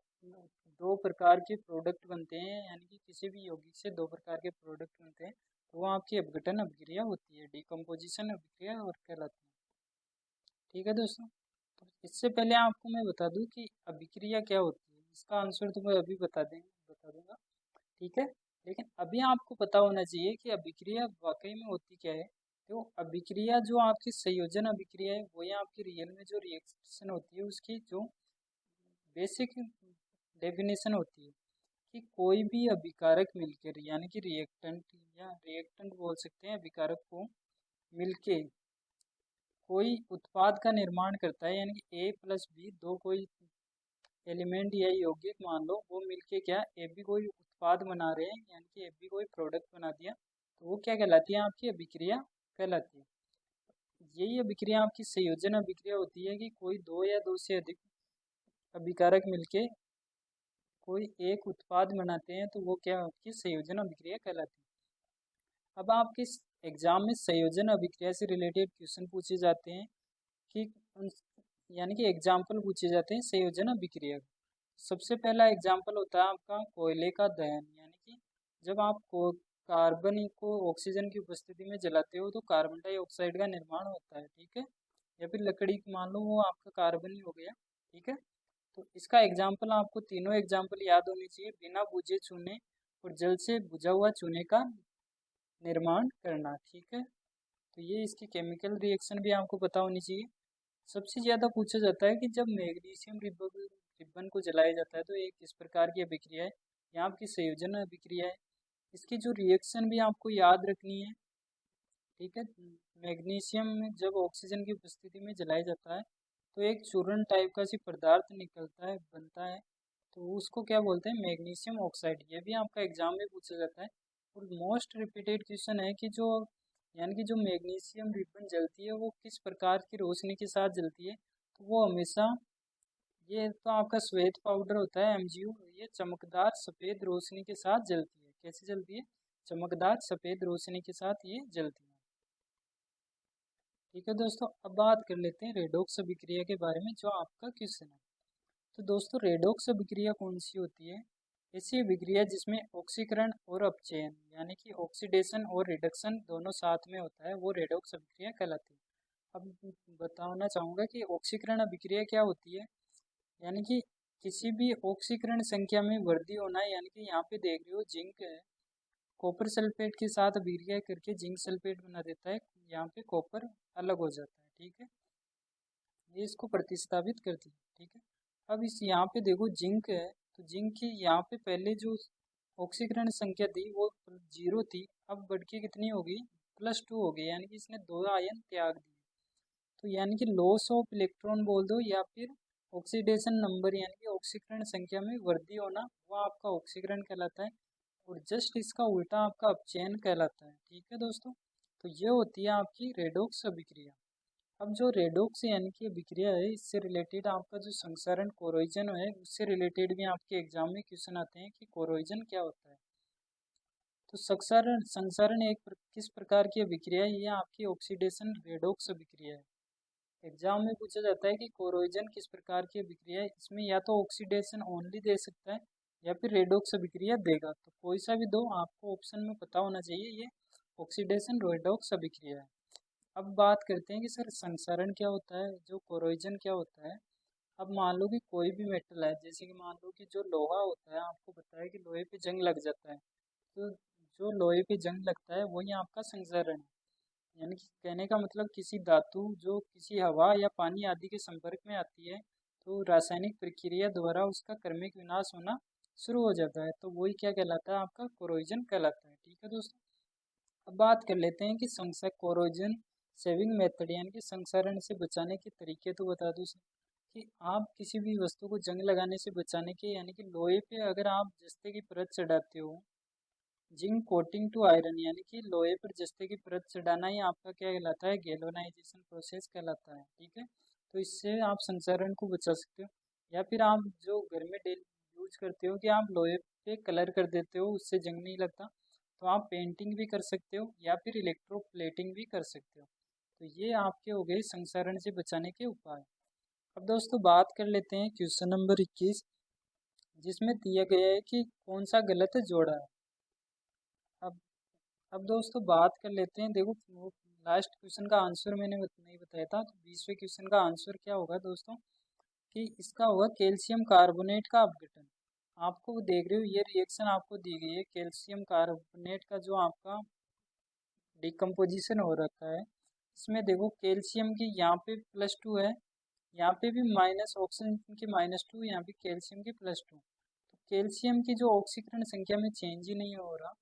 दो प्रकार के प्रोडक्ट बनते हैं, यानी कि किसी भी यौगिक से दो प्रकार के प्रोडक्ट बनते हैं, तो वो आपकी अपघटन अभिक्रिया होती है, डिकम्पोजिशन अभिक्रिया और कहलाती है। ठीक है दोस्तों, तो इससे पहले आपको मैं बता दूं कि अभिक्रिया क्या होती है, इसका आंसर तो मैं अभी बता दूंगा। ठीक है, लेकिन अभी आपको पता होना चाहिए कि अभिक्रिया वाकई में होती क्या है। तो अभिक्रिया जो आपकी संयोजन अभिक्रिया है वो या आपकी रियल में जो रिएक्शन होती है उसकी जो बेसिक डेफिनेशन होती है कि कोई भी अभिकारक मिलकर यानी कि रिएक्टेंट या रिएक्टेंट बोल सकते हैं अभिकारक को मिलके कोई उत्पाद का निर्माण करता है, यानी कि ए प्लस बी दो कोई एलिमेंट या यौगिक मान लो वो मिलके क्या ए बी कोई उत्पाद बना रहे हैं, यानी कि ए बी कोई प्रोडक्ट बना दिया, तो वो क्या कहलाती है, आपकी अभिक्रिया कहलाती है। यही अभिक्रिया आपकी संयोजन अभिक्रिया होती है कि कोई दो या दो से अधिक अभिकारक मिलके कोई एक उत्पाद बनाते हैं, तो वो क्या आपकी संयोजन अभिक्रिया कहलाती है। अब आपके एग्जाम में संयोजन अभिक्रिया से रिलेटेड क्वेश्चन पूछे जाते हैं कि यानी कि एग्जाम्पल पूछे जाते हैं संयोजन अभिक्रिया का। सबसे पहला एग्जाम्पल होता है आपका कोयले का दहन, यानी कि जब आप कार्बन को ऑक्सीजन की उपस्थिति में जलाते हो तो कार्बन डाइऑक्साइड का निर्माण होता है। ठीक है, या फिर लकड़ी मान लो वो आपका कार्बन ही हो गया। ठीक है, तो इसका एग्जाम्पल आपको तीनों एग्जाम्पल याद होने चाहिए, बिना बुझे चूने और जल से बुझा हुआ चूने का निर्माण करना। ठीक है, तो ये इसकी केमिकल रिएक्शन भी आपको पता होनी चाहिए। सबसे ज़्यादा पूछा जाता है कि जब मैग्नीशियम रिबन को जलाया जाता है तो ये किस प्रकार की अभिक्रिया है, यहाँ आपकी संयोजन अभिक्रिया है। इसकी जो रिएक्शन भी आपको याद रखनी है, ठीक है। मैग्नीशियम में जब ऑक्सीजन की उपस्थिति में जलाया जाता है तो एक चूर्ण टाइप का सी पदार्थ निकलता है, बनता है, तो उसको क्या बोलते हैं, मैग्नीशियम ऑक्साइड। ये भी आपका एग्जाम में पूछा जाता है और मोस्ट रिपीटेड क्वेश्चन है कि जो यानी कि जो मैग्नीशियम रिबन जलती है वो किस प्रकार की रोशनी के साथ जलती है, तो वो हमेशा, ये तो आपका श्वेत पाउडर होता है एमजीयू, ये चमकदार सफ़ेद रोशनी के साथ जलती है। कैसे जलती है, चमकदार सफ़ेद रोशनी के साथ ये जलती है। ठीक है दोस्तों, अब बात कर लेते हैं रेडॉक्स अभिक्रिया के बारे में, जो आपका क्वेश्चन है। तो दोस्तों रेडॉक्स अभिक्रिया कौन सी होती है, ऐसी अभिक्रिया जिसमें ऑक्सीकरण और अपचयन यानी कि ऑक्सीडेशन और रिडक्शन दोनों साथ में होता है, वो रेडॉक्स अभिक्रिया कहलाती है। अब बताना चाहूँगा कि ऑक्सीकरण अभिक्रिया क्या होती है, यानी कि किसी भी ऑक्सीकरण संख्या में वृद्धि होना है, यानी कि यहाँ पे देख रहे हो जिंक है, कॉपर सल्फेट के साथ अभिक्रिया करके जिंक सल्फेट बना देता है, यहाँ पे कॉपर अलग हो जाता है। ठीक है, ये इसको प्रतिस्थापित करती है। ठीक है, अब इस यहाँ पे देखो जिंक है, तो जिंक की यहाँ पे पहले जो ऑक्सीकरण संख्या थी वो 0 थी, अब बढ़ के कितनी होगी, +2 हो गई, यानी कि इसने 2 आयन त्याग दिए। तो यानी कि लॉस ऑफ इलेक्ट्रॉन बोल दो या फिर ऑक्सीडेशन नंबर यानी कि ऑक्सीकरण संख्या में वृद्धि होना, वो आपका ऑक्सीकरण कहलाता है। और जस्ट इसका उल्टा आपका अपचयन कहलाता है। ठीक है दोस्तों, तो ये होती है आपकी रेडॉक्स अभिक्रिया। अब जो रेडॉक्स यानी कि अभिक्रिया है, इससे रिलेटेड आपका जो संक्षारण कोरोजन है, उससे रिलेटेड भी आपके एग्जाम में क्वेश्चन आते हैं कि कोरोजन क्या होता है। तो संक्षारण संक्षारण किस प्रकार की अभिक्रिया है, ये आपकी ऑक्सीडेशन रेडॉक्स अभिक्रिया है। एग्जाम में पूछा जाता है कि कोरोजन किस प्रकार की अभिक्रिया है, इसमें या तो ऑक्सीडेशन ओनली दे सकता है या फिर रेडॉक्स अभिक्रिया देगा, तो कोई सा भी दो आपको ऑप्शन में पता होना चाहिए, ये ऑक्सीडेशन रेडॉक्स अभिक्रिया है। अब बात करते हैं कि सर संक्षारण क्या होता है, जो कोरोजन क्या होता है। अब मान लो कि कोई भी मेटल है, जैसे कि मान लो कि जो लोहा होता है, आपको पता है कि लोहे पे जंग लग जाता है, तो जो लोहे पे जंग लगता है वही आपका संक्षारण है। यानी कि कहने का मतलब किसी धातु जो किसी हवा या पानी आदि के संपर्क में आती है, तो रासायनिक प्रक्रिया द्वारा उसका क्रमिक विनाश होना शुरू हो जाता है, तो वही क्या कहलाता है, आपका कोरोजन कहलाता है। ठीक है दोस्तों, अब बात कर लेते हैं कि संक्षार कोरोजन सेविंग मेथड यानी कि संक्षारण से बचाने के तरीके, तो बता दूं सर कि आप किसी भी वस्तु को जंग लगाने से बचाने के, यानी कि लोहे पे अगर आप जस्ते की परत चढ़ाते हो, जिंक कोटिंग टू आयरन यानी कि लोहे पर जस्ते की परत चढ़ाना ही आपका क्या कहलाता है, गैल्वेनाइजेशन प्रोसेस कहलाता है। ठीक है, तो इससे आप संक्षारण को बचा सकते हो। या फिर आप जो घर में डेली यूज करते हो कि आप लोहे पे कलर कर देते हो, उससे जंग नहीं लगता, तो आप पेंटिंग भी कर सकते हो या फिर इलेक्ट्रोप्लेटिंग भी कर सकते हो। तो ये आपके हो गए संक्षारण से बचाने के उपाय। अब दोस्तों बात कर लेते हैं क्वेश्चन नंबर 21, जिसमें दिया गया है कि कौन सा गलत जोड़ा है। अब अब दोस्तों बात कर लेते हैं, देखो वो लास्ट क्वेश्चन का आंसर मैंने नहीं बताया था, तो 20वें क्वेश्चन का आंसर क्या होगा दोस्तों, कि इसका होगा कैल्शियम कार्बोनेट का अपघटन। आपको वो देख रहे हो ये रिएक्शन आपको दी गई है, कैल्शियम कार्बोनेट का जो आपका डिकम्पोजिशन हो रखा है, इसमें देखो कैल्शियम की यहाँ पे +2 है, यहाँ पे भी माइनस, ऑक्सीजन की -2, यहाँ पे कैल्शियम की +2, तो कैल्शियम की जो ऑक्सीकरण संख्या में चेंज ही नहीं हो रहा,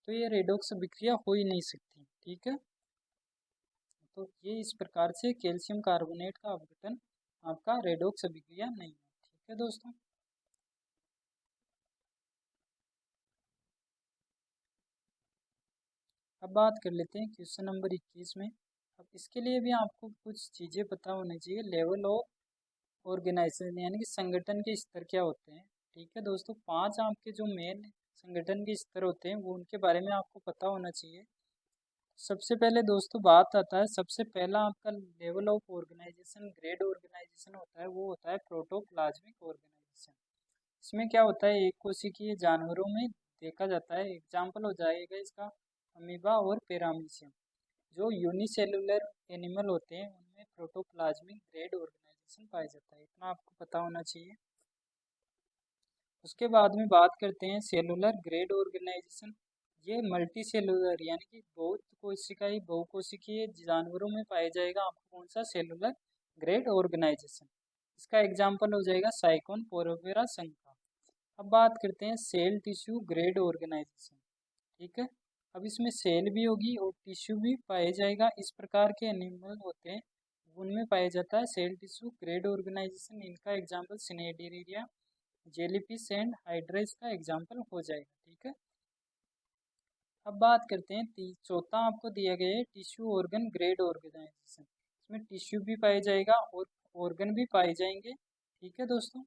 तो ये रेडॉक्स अभिक्रिया हो ही नहीं सकती। ठीक है, तो ये इस प्रकार से कैल्शियम कार्बोनेट का अपघटन आपका रेडॉक्स अभिक्रिया नहीं है। ठीक है दोस्तों, अब बात कर लेते हैं क्वेश्चन नंबर 21 में। अब इसके लिए भी आपको कुछ चीज़ें पता होनी चाहिए, लेवल ऑफ ऑर्गेनाइजेशन यानी कि संगठन के स्तर क्या होते हैं। ठीक है दोस्तों, 5 आपके जो मेन संगठन के स्तर होते हैं वो उनके बारे में आपको पता होना चाहिए। सबसे पहले दोस्तों बात आता है, सबसे पहला आपका level of organisation grade organisation होता है, वो होता है प्रोटोप्लाज्मिक ऑर्गेनाइजेशन। इसमें क्या होता है, एक कोशिकीय जानवरों में देखा जाता है, एग्जाम्पल हो जाएगा इसका अमीबा और पेरामीशियम। जो यूनिसेलुलर एनिमल होते हैं उनमें प्रोटोप्लाज्मिक ग्रेड ऑर्गेनाइजेशन पाया जाता है, इतना आपको पता होना चाहिए। उसके बाद में बात करते हैं सेलुलर ग्रेड ऑर्गेनाइजेशन। ये मल्टी सेलुलर यानी कि बहुकोशिकीय जानवरों में पाया जाएगा, आपको कौन सा, सेलुलर ग्रेड ऑर्गेनाइजेशन। इसका एग्जाम्पल हो जाएगा साइकोन पोरोफेरा संका। अब बात करते हैं सेल टिश्यू ग्रेड ऑर्गेनाइजेशन। ठीक है, अब इसमें सेल भी होगी और टिश्यू भी पाया जाएगा। इस प्रकार के एनिमल होते हैं उनमें पाया जाता है सेल टिश्यू ग्रेड ऑर्गेनाइजेशन। इनका एग्जाम्पल सिनेडेरिया, जेलीफिश एंड हाइड्रा इसका एग्जाम्पल हो जाएगा। ठीक है, अब बात करते हैं चौथा आपको दिया गया है टिश्यू ऑर्गन ग्रेड ऑर्गेनाइजेशन। इसमें टिश्यू भी पाया जाएगा और ऑर्गन भी पाए जाएंगे। ठीक है दोस्तों,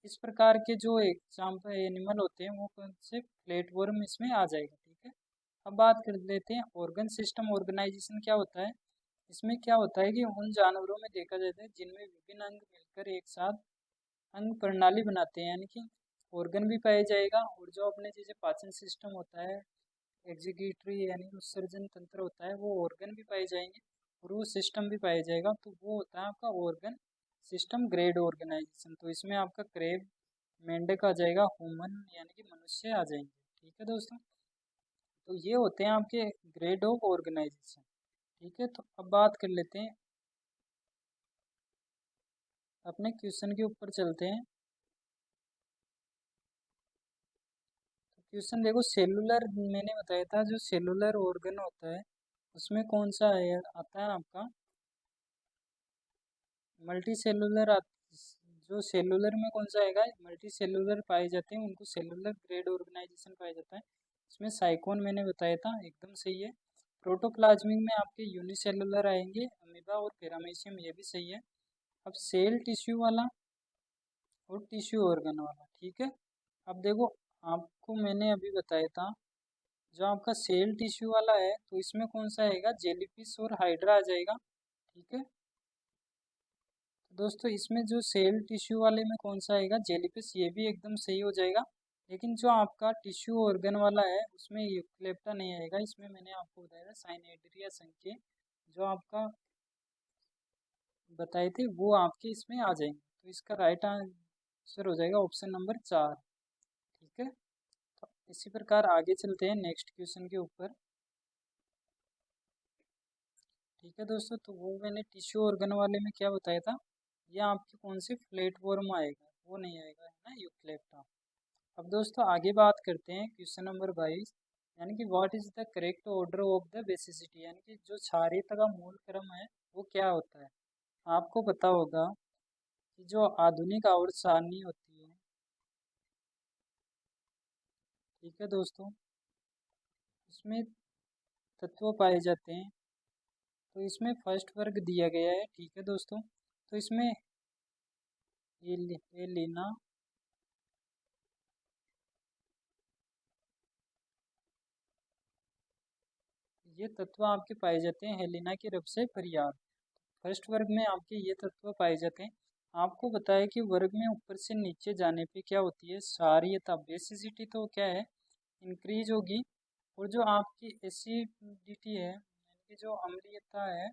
इस प्रकार के जो एग्जाम्पल एनिमल होते हैं वो कौन से प्लेटफॉर्म इसमें आ जाएगा। ठीक है, अब बात कर लेते हैं ऑर्गन सिस्टम ऑर्गेनाइजेशन क्या होता है। इसमें क्या होता है कि उन जानवरों में देखा जाता है जिनमें विभिन्न अंग मिलकर एक साथ अंग प्रणाली बनाते हैं, यानी कि ऑर्गन भी पाया जाएगा और जो अपने जैसे पाचन सिस्टम होता है, एग्जीक्यूटरी यानी उत्सर्जन तंत्र होता है, वो ऑर्गन भी पाए जाएंगे और वो सिस्टम भी पाया जाएगा। तो वो होता है आपका ऑर्गन सिस्टम ग्रेड ऑर्गेनाइजेशन। तो इसमें आपका क्रेब, मेंढक आ जाएगा, ह्यूमन यानी कि मनुष्य आ जाएंगे। ठीक है दोस्तों, तो ये होते हैं आपके ग्रेड ऑफ ऑर्गेनाइजेशन। ठीक है, तो अब बात कर लेते हैं, अपने क्वेश्चन के ऊपर चलते हैं। तो क्वेश्चन देखो, सेलुलर मैंने बताया था जो सेलुलर ऑर्गन होता है उसमें कौन सा है आता है आपका मल्टी सेलुलर। जो सेलुलर में कौन सा आएगा, मल्टी सेलुलर पाए जाते हैं उनको सेलुलर ग्रेड ऑर्गेनाइजेशन पाया जाता है। इसमें साइकोन मैंने बताया था, एकदम सही है। प्रोटोप्लाज्मिक में आपके यूनिसेलुलर आएंगे, अमीबा और पैरामीशियम, ये भी सही है। अब सेल टिश्यू वाला और टिश्यू ऑर्गन वाला। ठीक है, अब देखो आपको मैंने अभी बताया था जो आपका सेल टिश्यू वाला है तो इसमें कौन सा आएगा, जेलीफिश और हाइड्रा आ जाएगा। ठीक है, तो दोस्तों इसमें जो सेल टिश्यू वाले में कौन सा आएगा, जेलीफिश, ये भी एकदम सही हो जाएगा। लेकिन जो आपका टिश्यू ऑर्गन वाला है उसमें यूक्लेप्टा नहीं आएगा। इसमें मैंने आपको बताया था साइनेडरिया संके जो आपका बताए थे वो आपके इसमें आ जाएंगे। तो इसका राइट आंसर हो जाएगा ऑप्शन नंबर 4। ठीक है, तो इसी प्रकार आगे चलते हैं नेक्स्ट क्वेश्चन के ऊपर। ठीक है दोस्तों, तो वो मैंने टिश्यू ऑर्गन वाले में क्या बताया था, ये आपके कौन से प्लेटफॉर्म आएगा, वो नहीं आएगा, है ना, यूक्लेप्टा। अब दोस्तों आगे बात करते हैं क्वेश्चन नंबर 22, यानी कि what is the correct order of the basicity, यानी कि जो क्षारीयता का मूल क्रम है वो क्या होता है। आपको पता होगा कि जो आधुनिक आवर्त सारणी होती है, ठीक है दोस्तों, उसमें तत्व पाए जाते हैं। तो इसमें फर्स्ट वर्ग दिया गया है। ठीक है दोस्तों, तो इसमें ये लेना, ये तत्व आपके पाए जाते हैं हेलिना की रब से फरियाद। फर्स्ट वर्ग में आपके ये तत्व पाए जाते हैं। आपको बताया कि वर्ग में ऊपर से नीचे जाने पे क्या होती है, क्षारीयता, बेसिसिटी तो क्या है, इंक्रीज होगी, और जो आपकी एसिडिटी है यानी कि जो अम्लीयता है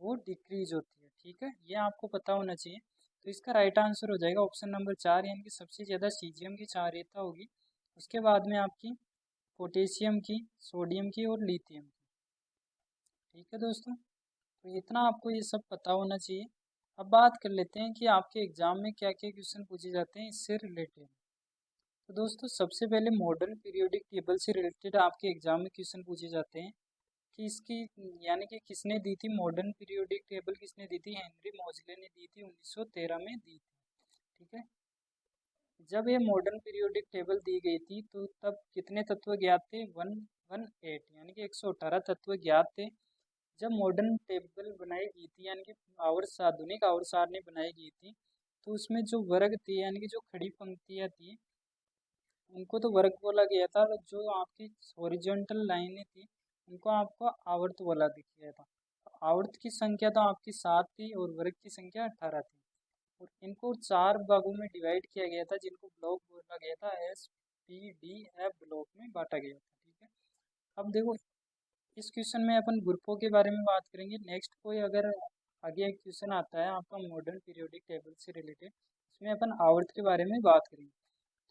वो डिक्रीज होती है। ठीक है, ये आपको पता होना चाहिए। तो इसका राइट आंसर हो जाएगा ऑप्शन नंबर 4, यानी कि सबसे ज़्यादा सीजियम की क्षारीयता होगी, उसके बाद में आपकी पोटेशियम की, सोडियम की और लिथियम की। ठीक है दोस्तों, तो इतना आपको ये सब पता होना चाहिए। अब बात कर लेते हैं कि आपके एग्जाम में क्या क्या क्वेश्चन पूछे जाते हैं इससे रिलेटेड। तो दोस्तों सबसे पहले मॉडर्न पीरियोडिक टेबल से रिलेटेड आपके एग्जाम में क्वेश्चन पूछे जाते हैं कि इसकी यानी कि किसने दी थी मॉडर्न पीरियोडिक टेबल, किसने दी थी, हेनरी मोजले ने दी थी, 1913 में दी थी। ठीक है, जब ये मॉडर्न पीरियोडिक टेबल दी गई थी तो तब कितने तत्व ज्ञात थे, 118 यानी कि 118 तत्व ज्ञात थे। जब मॉडर्न टेबल बनाई गई थी यानी कि आवर्त आधुनिक आवर्त सारणी बनाई गई थी तो उसमें जो वर्ग थे यानी कि जो खड़ी पंक्तियाँ थी उनको तो वर्ग बोला गया था, और जो आपकी हॉरिजॉन्टल लाइनें थी उनको आपको आवर्त बोला गया था। तो आवर्त की संख्या तो आपकी 7 थी और वर्ग की संख्या 18 थी, और इनको 4 भागों में डिवाइड किया गया था जिनको ब्लॉक बोला गया था, SPDF ब्लॉक में बांटा गया था। ठीक है, अब देखो इस क्वेश्चन में अपन ग्रुपों के बारे में बात करेंगे। नेक्स्ट कोई अगर आगे एक क्वेश्चन आता है आपका मॉडर्न पीरियोडिक टेबल से रिलेटेड, उसमें अपन आवर्त के बारे में बात करेंगे।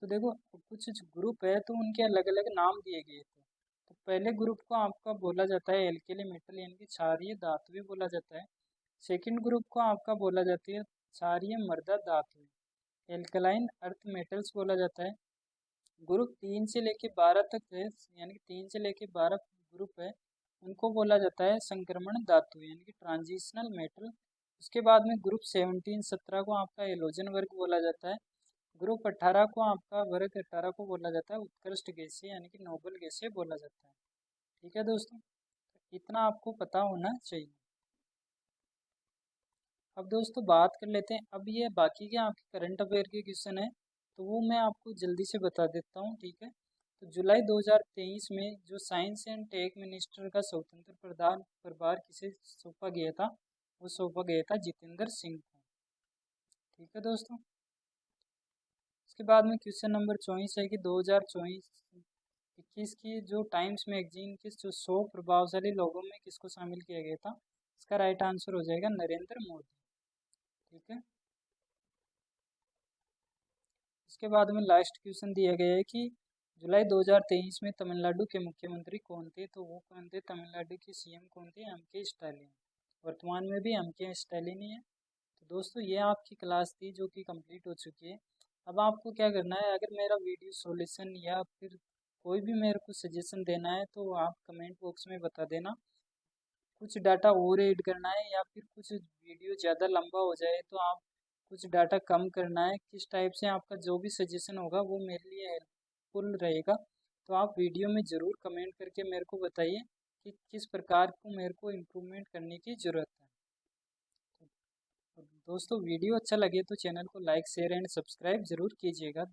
तो देखो कुछ ग्रुप है तो उनके अलग अलग नाम दिए गए थे। तो पहले ग्रुप को आपका बोला जाता है एल्केली मेटल यानी कि क्षारीय धातु भी बोला जाता है। सेकंड ग्रुप को आपका बोला जाती है क्षारीय मृदा धातु, एल्कलाइन अर्थ मेटल्स बोला जाता है। ग्रुप 3 से लेके 12 तक है, यानी कि 3 से लेके 12 ग्रुप है, उनको बोला जाता है संक्रमण धातु यानी कि ट्रांजिशनल मेटल। उसके बाद में ग्रुप 17 को आपका एलोजन वर्ग बोला जाता है। ग्रुप 18 को आपका वर्ग 18 को बोला जाता है उत्कृष्ट गैसीय यानी कि नोबल गैसीय बोला जाता है। ठीक है दोस्तों, इतना आपको पता होना चाहिए। अब दोस्तों बात कर लेते हैं, अब ये बाकी के आपके करंट अफेयर के क्वेश्चन है, तो वो मैं आपको जल्दी से बता देता हूँ। ठीक है, तो जुलाई 2023 में जो साइंस एंड टेक मिनिस्टर का स्वतंत्र प्रधान प्रभार किसे सौंपा गया था, वो सौंपा गया था जितेंद्र सिंह को। ठीक है दोस्तों, इसके बाद में क्वेश्चन नंबर 24 है कि 2024-21 की जो टाइम्स मैगजीन के जो 100 प्रभावशाली लोगों में किसको शामिल किया गया था। इसका राइट आंसर हो जाएगा नरेंद्र मोदी। ठीक है, इसके बाद में लास्ट क्वेश्चन दिया गया है कि जुलाई 2023 में तमिलनाडु के मुख्यमंत्री कौन थे, तो वो कौन थे, तमिलनाडु के सीएम कौन थे, एम के स्टालिन। वर्तमान में भी एम के स्टालिन ही है। तो दोस्तों ये आपकी क्लास थी जो कि कंप्लीट हो चुकी है। अब आपको क्या करना है, अगर मेरा वीडियो सॉल्यूशन या फिर कोई भी मेरे को सजेशन देना है तो आप कमेंट बॉक्स में बता देना। कुछ डाटा और ऐड करना है या फिर कुछ वीडियो ज़्यादा लंबा हो जाए तो आप कुछ डाटा कम करना है, किस टाइप से आपका जो भी सजेशन होगा वो मेरे लिए हेल्पफुल रहेगा। तो आप वीडियो में ज़रूर कमेंट करके मेरे को बताइए कि किस प्रकार को मेरे को इम्प्रूवमेंट करने की ज़रूरत है। तो दोस्तों वीडियो अच्छा लगे तो चैनल को लाइक शेयर एंड सब्सक्राइब ज़रूर कीजिएगा।